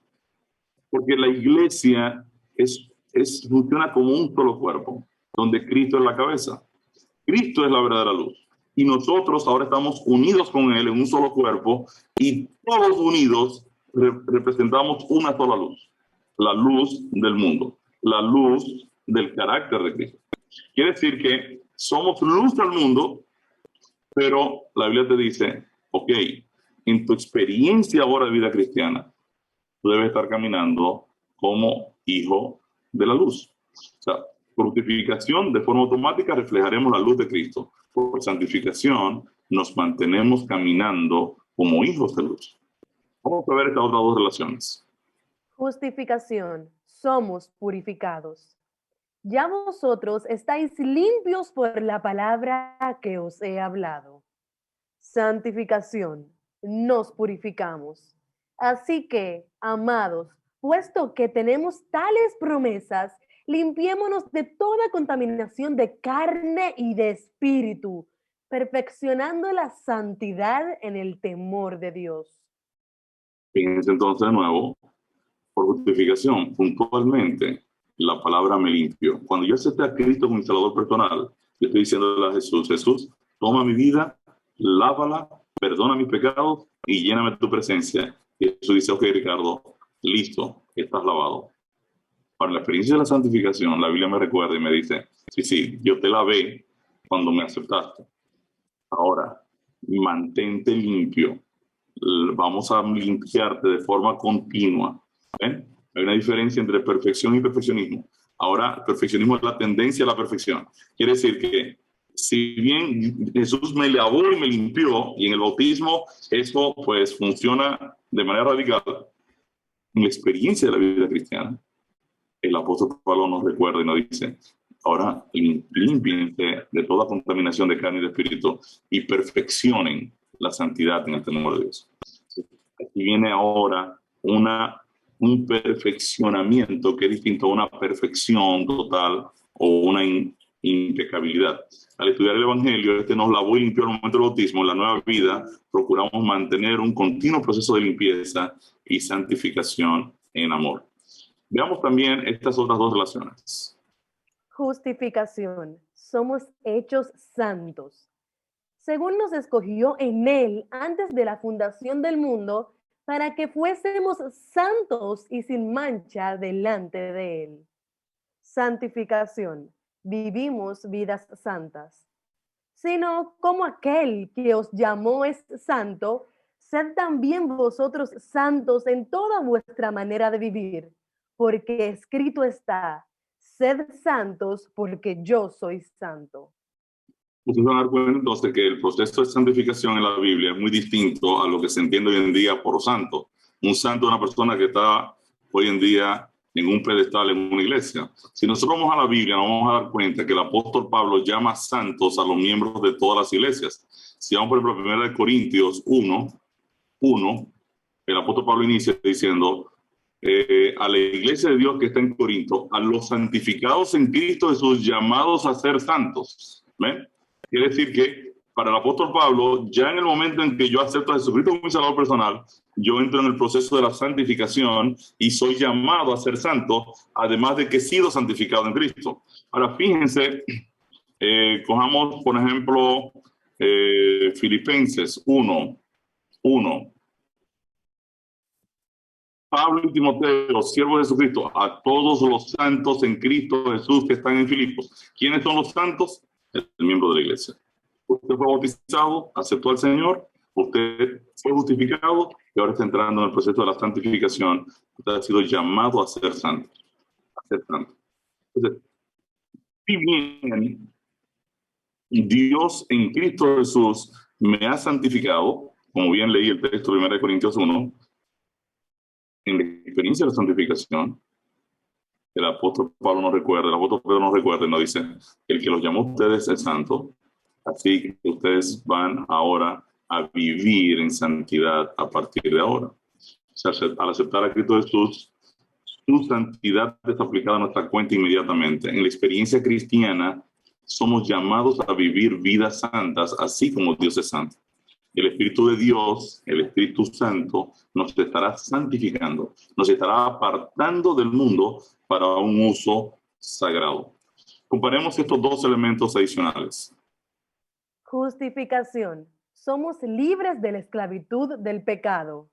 Porque la iglesia funciona como un solo cuerpo, donde Cristo es la cabeza. Cristo es la verdadera luz. Y nosotros ahora estamos unidos con Él en un solo cuerpo y todos unidos representamos una sola luz. La luz del mundo, la luz del carácter de Cristo. Quiere decir que somos luz del mundo, pero la Biblia te dice, ok, en tu experiencia ahora de vida cristiana, tú debes estar caminando como hijo de la luz. O sea, por justificación, de forma automática, reflejaremos la luz de Cristo. Por santificación, nos mantenemos caminando como hijos de luz. Vamos a ver estas otras dos relaciones. Justificación. Somos purificados. Ya vosotros estáis limpios por la palabra que os he hablado. Santificación. Nos purificamos. Así que, amados, puesto que tenemos tales promesas, limpiémonos de toda contaminación de carne y de espíritu, perfeccionando la santidad en el temor de Dios. Fíjense entonces de nuevo, por justificación, puntualmente, la palabra me limpio. Cuando yo acepté a Cristo como mi Salvador personal, yo estoy diciéndole a Jesús, Jesús, toma mi vida, lávala, perdona mis pecados y lléname de tu presencia. Y Jesús dice, ok, Ricardo, listo, estás lavado. Para la experiencia de la santificación, la Biblia me recuerda y me dice, sí, yo te lavé cuando me aceptaste. Ahora, mantente limpio. Vamos a limpiarte de forma continua. ¿Ven? Hay una diferencia entre perfección y perfeccionismo. Ahora, perfeccionismo es la tendencia a la perfección. Quiere decir que si bien Jesús me lavó y me limpió, y en el bautismo eso pues funciona de manera radical, en la experiencia de la vida cristiana, el apóstol Pablo nos recuerda y nos dice, ahora límpiense de toda contaminación de carne y de espíritu y perfeccionen la santidad en el temor de Dios. Aquí viene ahora un perfeccionamiento que es distinto a una perfección total o una impecabilidad. Al estudiar el Evangelio, nos lavó y limpió al momento del bautismo. En la nueva vida procuramos mantener un continuo proceso de limpieza y santificación en amor. Veamos también estas otras dos relaciones. Justificación. Somos hechos santos. Según nos escogió en Él antes de la fundación del mundo, para que fuésemos santos y sin mancha delante de Él. Santificación. Vivimos vidas santas. Sino como aquel que os llamó es santo, sed también vosotros santos en toda vuestra manera de vivir, porque escrito está, sed santos porque yo soy santo. Ustedes van a dar cuenta entonces que el proceso de santificación en la Biblia es muy distinto a lo que se entiende hoy en día por santo. Un santo es una persona que está hoy en día en un pedestal en una iglesia. Si nosotros vamos a la Biblia, nos vamos a dar cuenta que el apóstol Pablo llama santos a los miembros de todas las iglesias. Si vamos, por ejemplo, a 1 Corintios 1, el apóstol Pablo inicia diciendo, a la iglesia de Dios que está en Corinto, a los santificados en Cristo Jesús, llamados a ser santos. ¿Ven? Quiere decir que para el apóstol Pablo, ya en el momento en que yo acepto a Jesucristo como mi Salvador personal, yo entro en el proceso de la santificación y soy llamado a ser santo, además de que he sido santificado en Cristo. Ahora, fíjense, cojamos, por ejemplo, Filipenses 1:1. Pablo y Timoteo, siervos de Jesucristo, a todos los santos en Cristo Jesús que están en Filipos. ¿Quiénes son los santos? El miembro de la iglesia. Usted fue bautizado, aceptó al Señor, usted fue justificado y ahora está entrando en el proceso de la santificación. Usted ha sido llamado a ser santo. A ser santo. Entonces, si bien Dios en Cristo Jesús me ha santificado, como bien leí el texto de 1 Corintios 1, en la experiencia de la santificación, el apóstol Pablo nos recuerda, el apóstol Pedro nos recuerda y nos dice, el que los llamó a ustedes es santo, así que ustedes van ahora a vivir en santidad a partir de ahora. O sea, al aceptar a Cristo Jesús, su santidad es aplicada a nuestra cuenta inmediatamente. En la experiencia cristiana, somos llamados a vivir vidas santas, así como Dios es santo. El Espíritu de Dios, el Espíritu Santo, nos estará santificando, nos estará apartando del mundo para un uso sagrado. Comparemos estos dos elementos adicionales. Justificación. Somos libres de la esclavitud del pecado.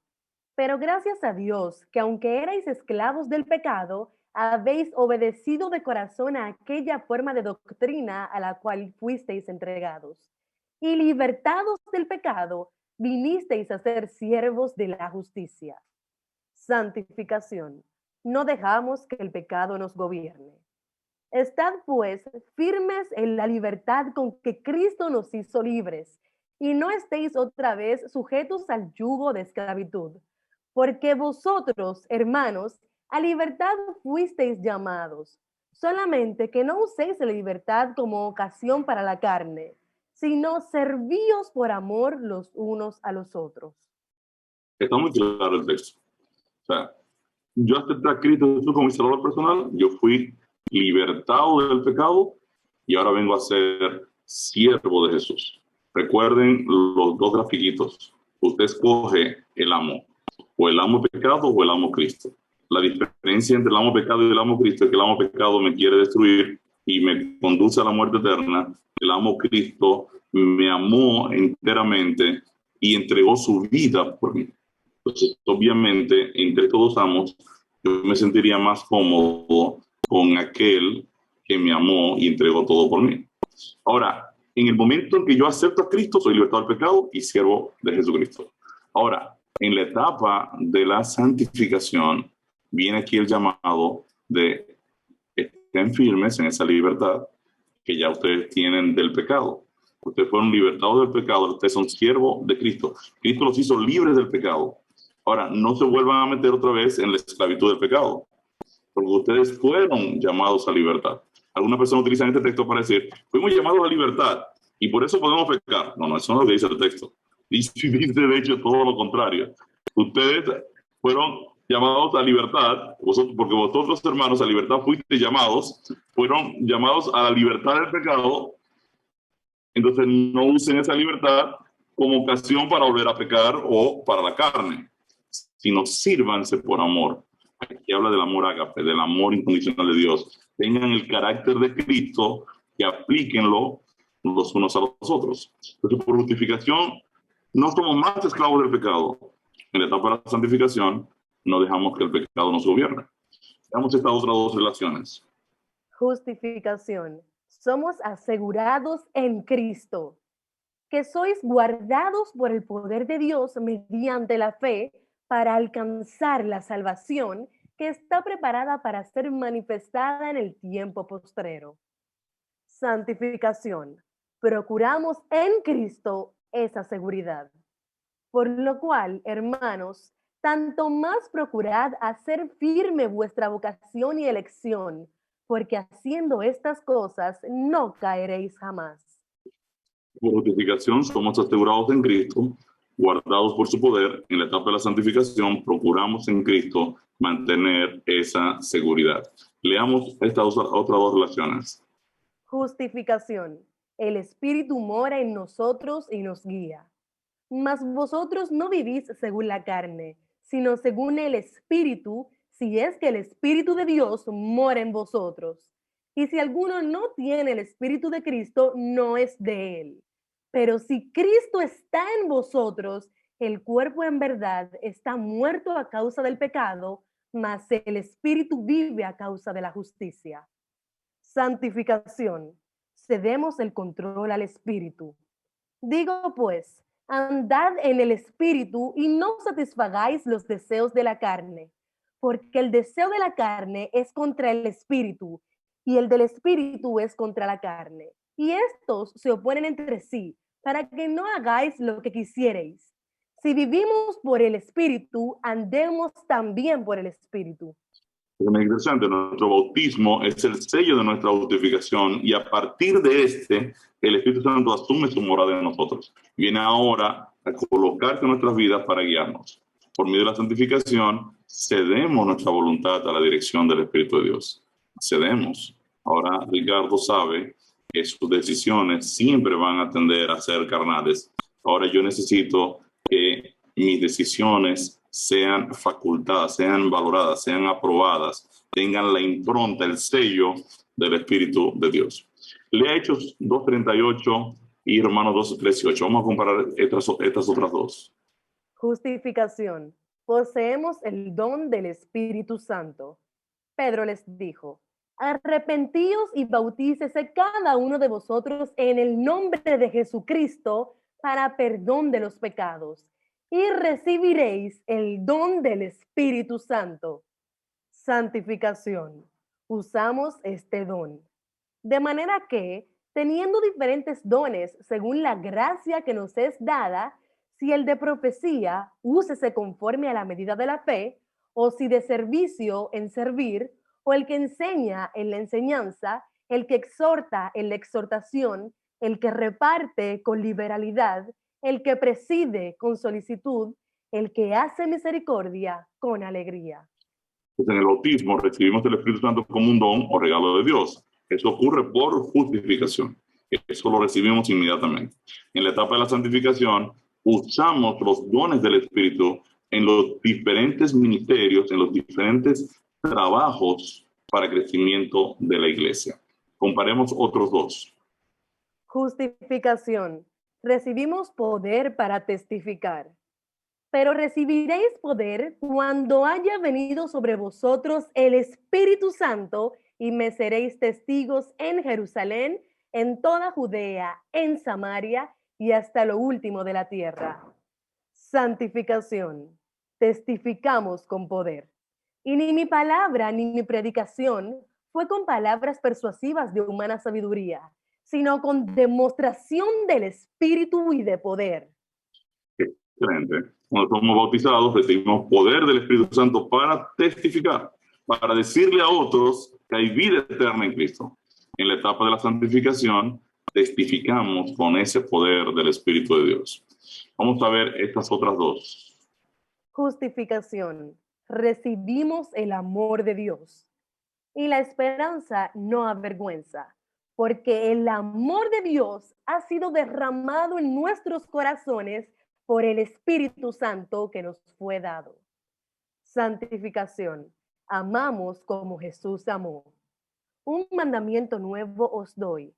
Pero gracias a Dios, que aunque erais esclavos del pecado, habéis obedecido de corazón a aquella forma de doctrina a la cual fuisteis entregados. Y libertados del pecado, vinisteis a ser siervos de la justicia. Santificación. No dejamos que el pecado nos gobierne. Estad pues firmes en la libertad con que Cristo nos hizo libres, y no estéis otra vez sujetos al yugo de esclavitud. Porque vosotros, hermanos, a libertad fuisteis llamados, solamente que no uséis la libertad como ocasión para la carne, sino servíos por amor los unos a los otros. Está muy claro el texto. O sea, yo acepté a Cristo Jesús como mi salvador personal, yo fui libertado del pecado y ahora vengo a ser siervo de Jesús. Recuerden los dos grafiquitos. Usted escoge el amo, o el amo pecado o el amo Cristo. La diferencia entre el amo pecado y el amo Cristo es que el amo pecado me quiere destruir y me conduce a la muerte eterna. El amo Cristo me amó enteramente y entregó su vida por mí. Entonces, obviamente, entre todos amos, yo me sentiría más cómodo con aquel que me amó y entregó todo por mí. Ahora, en el momento en que yo acepto a Cristo, soy libertado del pecado y siervo de Jesucristo. Ahora, en la etapa de la santificación, viene aquí el llamado de estén firmes en esa libertad que ya ustedes tienen del pecado. Ustedes fueron libertados del pecado, ustedes son siervos de Cristo. Cristo los hizo libres del pecado. Ahora, no se vuelvan a meter otra vez en la esclavitud del pecado, porque ustedes fueron llamados a libertad. Algunas personas utilizan este texto para decir, fuimos llamados a libertad y por eso podemos pecar. No, eso no es lo que dice el texto. Dice de hecho todo lo contrario. Ustedes fueron llamados a libertad, porque vosotros, hermanos, a libertad fuiste llamados, fueron llamados a la libertad del pecado. Entonces no usen esa libertad como ocasión para volver a pecar o para la carne, sino sírvanse por amor. Aquí habla del amor ágape, del amor incondicional de Dios. Tengan el carácter de Cristo y aplíquenlo los unos a los otros. Entonces, por justificación, no somos más esclavos del pecado. En la etapa de la santificación, no dejamos que el pecado nos gobierne. Veamos estas otras dos relaciones. Justificación. Somos asegurados en Cristo, que sois guardados por el poder de Dios mediante la fe para alcanzar la salvación que está preparada para ser manifestada en el tiempo postrero. Santificación. Procuramos en Cristo esa seguridad. Por lo cual, hermanos, tanto más procurad hacer firme vuestra vocación y elección, porque haciendo estas cosas no caeréis jamás. Por justificación somos asegurados en Cristo, guardados por su poder. En la etapa de la santificación procuramos en Cristo mantener esa seguridad. Leamos estas otras dos relaciones. Justificación. El Espíritu mora en nosotros y nos guía. Mas vosotros no vivís según la carne, sino según el Espíritu, si es que el Espíritu de Dios mora en vosotros. Y si alguno no tiene el Espíritu de Cristo, no es de él. Pero si Cristo está en vosotros, el cuerpo en verdad está muerto a causa del pecado, mas el Espíritu vive a causa de la justicia. Santificación. Cedemos el control al Espíritu. Digo pues, andad en el Espíritu y no satisfagáis los deseos de la carne, porque el deseo de la carne es contra el Espíritu y el del Espíritu es contra la carne. Y estos se oponen entre sí, para que no hagáis lo que quisierais. Si vivimos por el Espíritu, andemos también por el Espíritu. Es muy interesante, nuestro bautismo es el sello de nuestra justificación y a partir de este, el Espíritu Santo asume su morada en nosotros. Viene ahora a colocarse en nuestras vidas para guiarnos. Por medio de la santificación, cedemos nuestra voluntad a la dirección del Espíritu de Dios. Cedemos. Ahora Ricardo sabe que sus decisiones siempre van a tender a ser carnales. Ahora yo necesito que mis decisiones sean facultadas, sean valoradas, sean aprobadas, tengan la impronta, el sello del Espíritu de Dios. Lea Hechos 2:38 y Romanos 2:18. Vamos a comparar estas otras dos. Justificación. Poseemos el don del Espíritu Santo. Pedro les dijo, arrepentíos y bautícese cada uno de vosotros en el nombre de Jesucristo para perdón de los pecados y recibiréis el don del Espíritu Santo. Santificación. Usamos este don. De manera que, teniendo diferentes dones según la gracia que nos es dada, si el de profecía, úsese conforme a la medida de la fe, o si de servicio en servir, o el que enseña en la enseñanza, el que exhorta en la exhortación, el que reparte con liberalidad, el que preside con solicitud, el que hace misericordia con alegría. Pues en el bautismo recibimos el Espíritu Santo como un don o regalo de Dios. Eso ocurre por justificación. Eso lo recibimos inmediatamente. En la etapa de la santificación, usamos los dones del Espíritu en los diferentes ministerios, en los diferentes trabajos para crecimiento de la iglesia. Comparemos otros dos. Justificación. Recibimos poder para testificar. Pero recibiréis poder cuando haya venido sobre vosotros el Espíritu Santo y me seréis testigos en Jerusalén, en toda Judea, en Samaria y hasta lo último de la tierra. Santificación. Testificamos con poder. Y ni mi palabra ni mi predicación fue con palabras persuasivas de humana sabiduría, sino con demostración del Espíritu y de poder. Excelente. Cuando somos bautizados, recibimos poder del Espíritu Santo para testificar, para decirle a otros que hay vida eterna en Cristo. En la etapa de la santificación, testificamos con ese poder del Espíritu de Dios. Vamos a ver estas otras dos. Justificación. Recibimos el amor de Dios. Y la esperanza no avergüenza, porque el amor de Dios ha sido derramado en nuestros corazones por el Espíritu Santo que nos fue dado. Santificación. Amamos como Jesús amó. Un mandamiento nuevo os doy,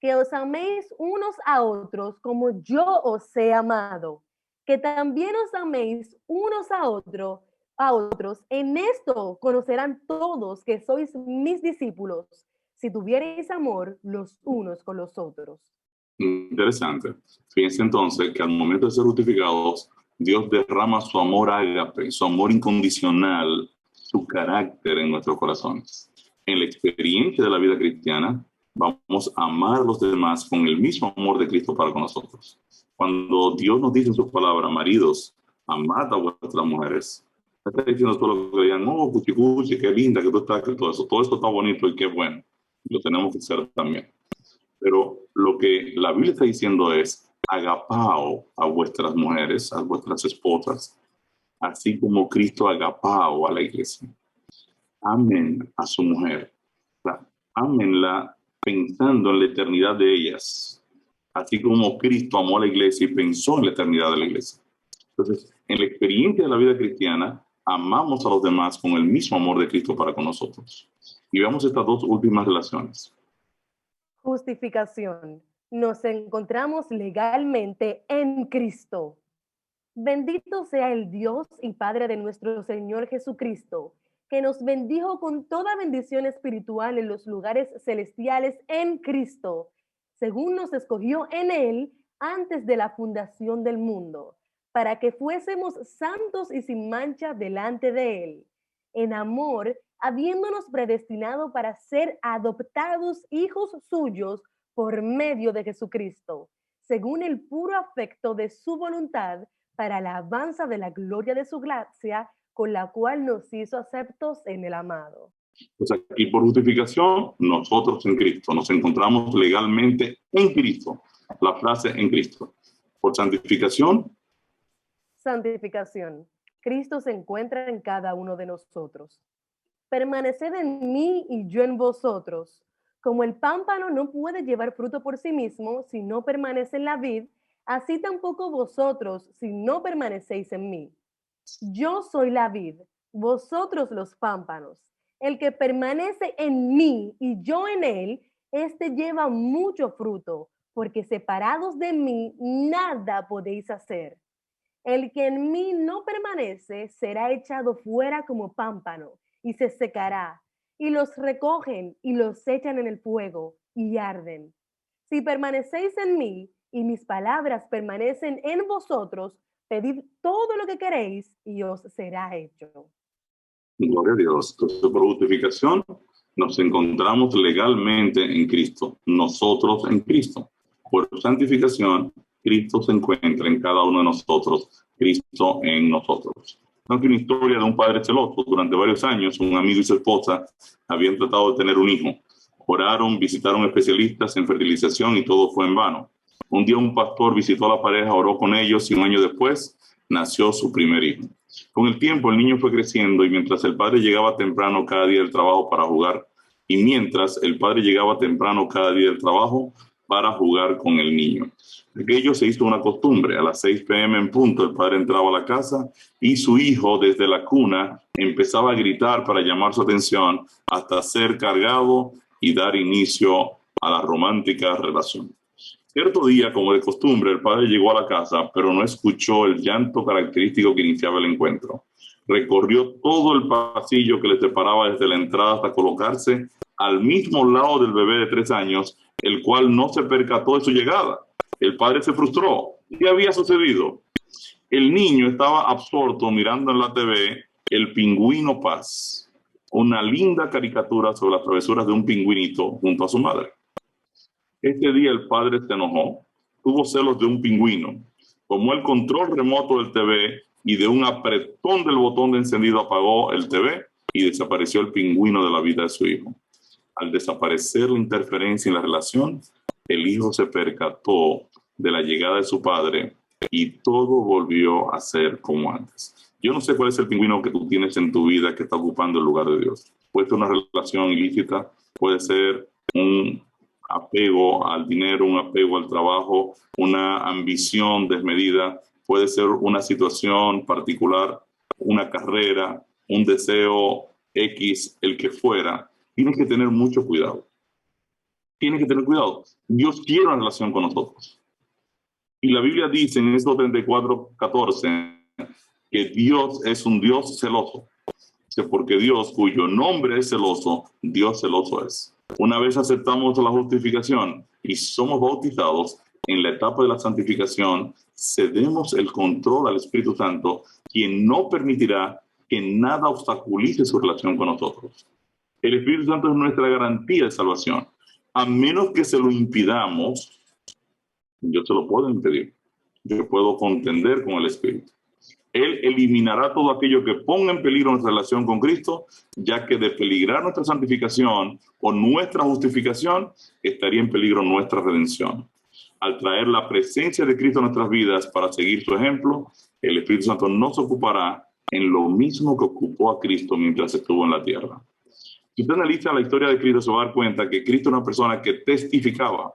que os améis unos a otros como yo os he amado, que también os améis unos a otros. En esto conocerán todos que sois mis discípulos, si tuviereis amor los unos con los otros. Interesante. Fíjense entonces que al momento de ser justificados, Dios derrama su amor ágape, su amor incondicional, su carácter en nuestros corazones. En la experiencia de la vida cristiana, vamos a amar a los demás con el mismo amor de Cristo para con nosotros. Cuando Dios nos dice en su palabra, maridos, amad a vuestras mujeres, no está diciendo todo lo que digan, oh, cuchi, cuchi, qué linda que tú estás, que todo eso está bonito y qué bueno. Lo tenemos que hacer también. Pero lo que la Biblia está diciendo es, agapao a vuestras mujeres, a vuestras esposas, así como Cristo agapao a la iglesia. Amen a su mujer. Ámenla pensando en la eternidad de ellas, así como Cristo amó a la iglesia y pensó en la eternidad de la iglesia. Entonces, en la experiencia de la vida cristiana, amamos a los demás con el mismo amor de Cristo para con nosotros. Y veamos estas dos últimas relaciones. Justificación. Nos encontramos legalmente en Cristo. Bendito sea el Dios y Padre de nuestro Señor Jesucristo, que nos bendijo con toda bendición espiritual en los lugares celestiales en Cristo, según nos escogió en Él antes de la fundación del mundo, para que fuésemos santos y sin mancha delante de Él, en amor, habiéndonos predestinado para ser adoptados hijos suyos por medio de Jesucristo, según el puro afecto de su voluntad, para la alabanza de la gloria de su gracia, con la cual nos hizo aceptos en el amado. Pues aquí por justificación, nosotros en Cristo, nos encontramos legalmente en Cristo. La frase en Cristo. Por santificación. Santificación. Cristo se encuentra en cada uno de nosotros. Permaneced en mí y yo en vosotros. Como el pámpano no puede llevar fruto por sí mismo si no permanece en la vid, así tampoco vosotros si no permanecéis en mí. Yo soy la vid, vosotros los pámpanos. El que permanece en mí y yo en él, este lleva mucho fruto, porque separados de mí nada podéis hacer. El que en mí no permanece será echado fuera como pámpano y se secará, y los recogen y los echan en el fuego y arden. Si permanecéis en mí y mis palabras permanecen en vosotros, pedid todo lo que queréis y os será hecho. Gloria a Dios. Entonces, por justificación, nos encontramos legalmente en Cristo, nosotros en Cristo. Por santificación, Cristo se encuentra en cada uno de nosotros, Cristo en nosotros. Es una historia de un padre celoso. Durante varios años, un amigo y su esposa habían tratado de tener un hijo. Oraron, visitaron especialistas en fertilización y todo fue en vano. Un día un pastor visitó a la pareja, oró con ellos y un año después nació su primer hijo. Con el tiempo el niño fue creciendo y mientras el padre llegaba temprano cada día del trabajo para jugar, con el niño. Aquello se hizo una costumbre. A las 6 p.m. en punto el padre entraba a la casa y su hijo desde la cuna empezaba a gritar para llamar su atención hasta ser cargado y dar inicio a la romántica relación. Cierto día, como de costumbre, el padre llegó a la casa, pero no escuchó el llanto característico que iniciaba el encuentro. Recorrió todo el pasillo que le separaba desde la entrada hasta colocarse al mismo lado del bebé de 3 años, el cual no se percató de su llegada. El padre se frustró. ¿Qué había sucedido? El niño estaba absorto mirando en la TV El Pingüino Paz, una linda caricatura sobre las travesuras de un pingüinito junto a su madre. Este día el padre se enojó, tuvo celos de un pingüino, tomó el control remoto del TV y de un apretón del botón de encendido apagó el TV y desapareció el pingüino de la vida de su hijo. Al desaparecer la interferencia en la relación, el hijo se percató de la llegada de su padre y todo volvió a ser como antes. Yo no sé cuál es el pingüino que tú tienes en tu vida que está ocupando el lugar de Dios. Puede ser una relación ilícita, puede ser un apego al dinero, un apego al trabajo, una ambición desmedida, puede ser una situación particular, una carrera, un deseo X, el que fuera. Tienes que tener mucho cuidado. Tienes que tener cuidado. Dios quiere una relación con nosotros. Y la Biblia dice en Éxodo 34:14 que Dios es un Dios celoso. Porque Dios, cuyo nombre es celoso, Dios celoso es. Una vez aceptamos la justificación y somos bautizados, en la etapa de la santificación, cedemos el control al Espíritu Santo, quien no permitirá que nada obstaculice su relación con nosotros. El Espíritu Santo es nuestra garantía de salvación. A menos que se lo impidamos, yo se lo puedo impedir. Yo puedo contender con el Espíritu. Él eliminará todo aquello que ponga en peligro nuestra relación con Cristo, ya que de peligrar nuestra santificación o nuestra justificación, estaría en peligro nuestra redención. Al traer la presencia de Cristo en nuestras vidas para seguir su ejemplo, el Espíritu Santo nos ocupará en lo mismo que ocupó a Cristo mientras estuvo en la tierra. Si usted analiza la historia de Cristo, se va a dar cuenta que Cristo es una persona que testificaba.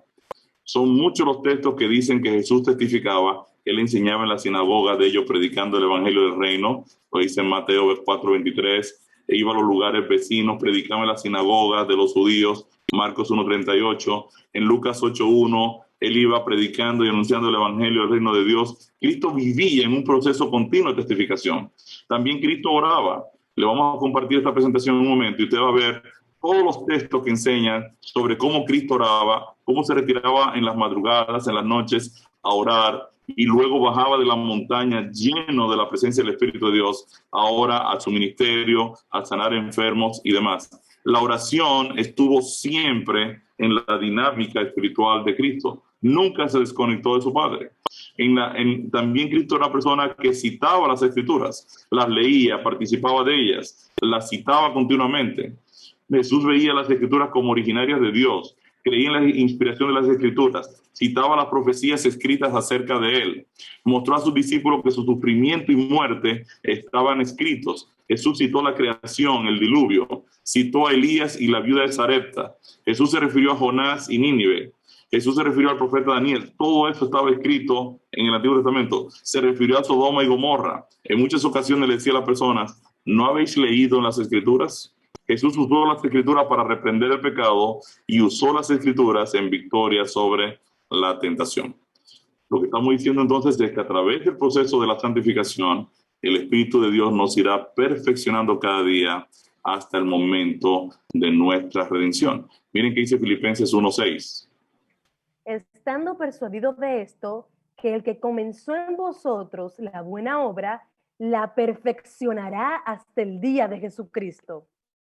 Son muchos los textos que dicen que Jesús testificaba. Él enseñaba en la sinagoga de ellos predicando el evangelio del reino. Lo dice en Mateo 4:23. E iba a los lugares vecinos, predicaba en las sinagogas de los judíos. Marcos 1:38. En Lucas 8:1, él iba predicando y anunciando el evangelio del reino de Dios. Cristo vivía en un proceso continuo de testificación. También Cristo oraba. Le vamos a compartir esta presentación en un momento y usted va a ver todos los textos que enseñan sobre cómo Cristo oraba, cómo se retiraba en las madrugadas, en las noches a orar y luego bajaba de la montaña lleno de la presencia del Espíritu de Dios, ahora a su ministerio, a sanar enfermos y demás. La oración estuvo siempre en la dinámica espiritual de Cristo. Nunca se desconectó de su Padre. También Cristo era una persona que citaba las Escrituras, las leía, participaba de ellas, las citaba continuamente. Jesús veía las Escrituras como originarias de Dios, creía en la inspiración de las Escrituras, citaba las profecías escritas acerca de él, mostró a sus discípulos que su sufrimiento y muerte estaban escritos. Jesús citó la creación, el diluvio, citó a Elías y la viuda de Sarepta. Jesús se refirió a Jonás y Nínive. Jesús se refirió al profeta Daniel. Todo eso estaba escrito en el Antiguo Testamento. Se refirió a Sodoma y Gomorra. En muchas ocasiones le decía a las personas, ¿no habéis leído en las Escrituras? Jesús usó las Escrituras para reprender el pecado y usó las Escrituras en victoria sobre la tentación. Lo que estamos diciendo entonces es que a través del proceso de la santificación, el Espíritu de Dios nos irá perfeccionando cada día hasta el momento de nuestra redención. Miren qué dice Filipenses 1:6. Estando persuadido de esto, que el que comenzó en vosotros la buena obra, la perfeccionará hasta el día de Jesucristo.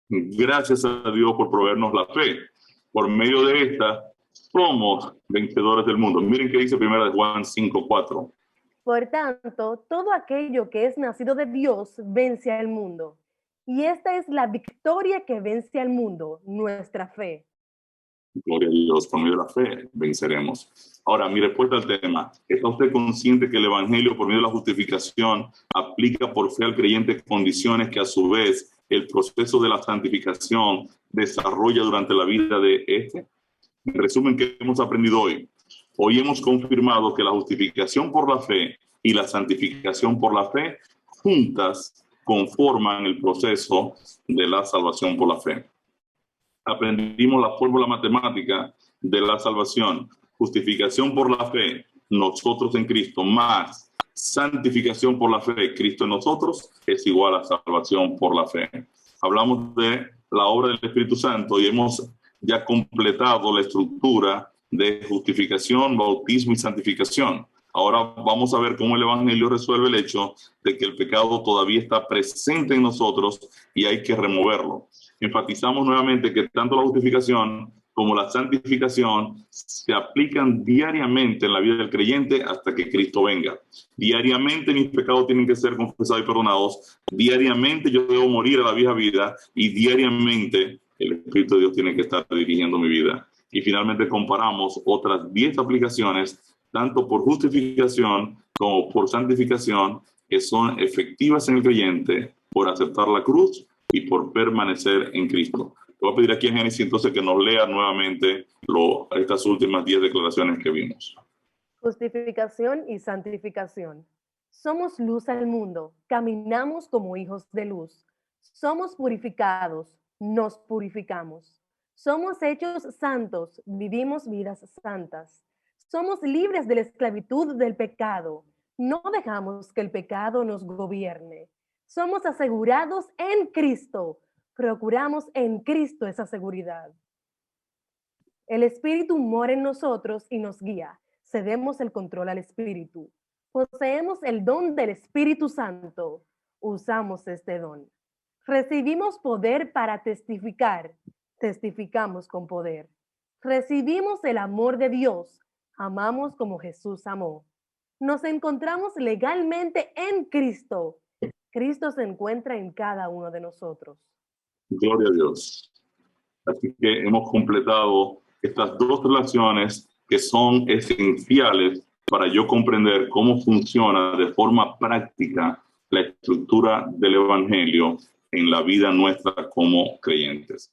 Gracias a Dios por proveernos la fe. Por medio de esta, somos vencedores del mundo. Miren qué dice 1 Juan 5:4. Por tanto, todo aquello que es nacido de Dios vence al mundo. Y esta es la victoria que vence al mundo, nuestra fe. Gloria a Dios, por medio de la fe venceremos. Ahora, mi respuesta al tema: ¿está usted consciente que el Evangelio, por medio de la justificación, aplica por fe al creyente condiciones que a su vez el proceso de la santificación desarrolla durante la vida de este? En resumen, ¿qué hemos aprendido hoy? Hoy hemos confirmado que la justificación por la fe y la santificación por la fe juntas conforman el proceso de la salvación por la fe. Aprendimos la fórmula matemática de la salvación: justificación por la fe, nosotros en Cristo, más santificación por la fe, Cristo en nosotros, es igual a salvación por la fe. Hablamos de la obra del Espíritu Santo y hemos ya completado la estructura de justificación, bautismo y santificación. Ahora vamos a ver cómo el Evangelio resuelve el hecho de que el pecado todavía está presente en nosotros y hay que removerlo. Enfatizamos nuevamente que tanto la justificación como la santificación se aplican diariamente en la vida del creyente hasta que Cristo venga. Diariamente mis pecados tienen que ser confesados y perdonados. Diariamente yo debo morir a la vieja vida y diariamente el Espíritu de Dios tiene que estar dirigiendo mi vida. Y finalmente comparamos otras 10 aplicaciones, tanto por justificación como por santificación, que son efectivas en el creyente por aceptar la cruz y por permanecer en Cristo. Le voy a pedir aquí a Génesis entonces que nos lea nuevamente estas últimas 10 declaraciones que vimos. Justificación y santificación. Somos luz al mundo, caminamos como hijos de luz. Somos purificados, nos purificamos. Somos hechos santos, vivimos vidas santas. Somos libres de la esclavitud del pecado. No dejamos que el pecado nos gobierne. Somos asegurados en Cristo. Procuramos en Cristo esa seguridad. El Espíritu mora en nosotros y nos guía. Cedemos el control al Espíritu. Poseemos el don del Espíritu Santo. Usamos este don. Recibimos poder para testificar. Testificamos con poder. Recibimos el amor de Dios. Amamos como Jesús amó. Nos encontramos legalmente en Cristo. Cristo se encuentra en cada uno de nosotros. Gloria a Dios. Así que hemos completado estas dos relaciones que son esenciales para yo comprender cómo funciona de forma práctica la estructura del Evangelio en la vida nuestra como creyentes.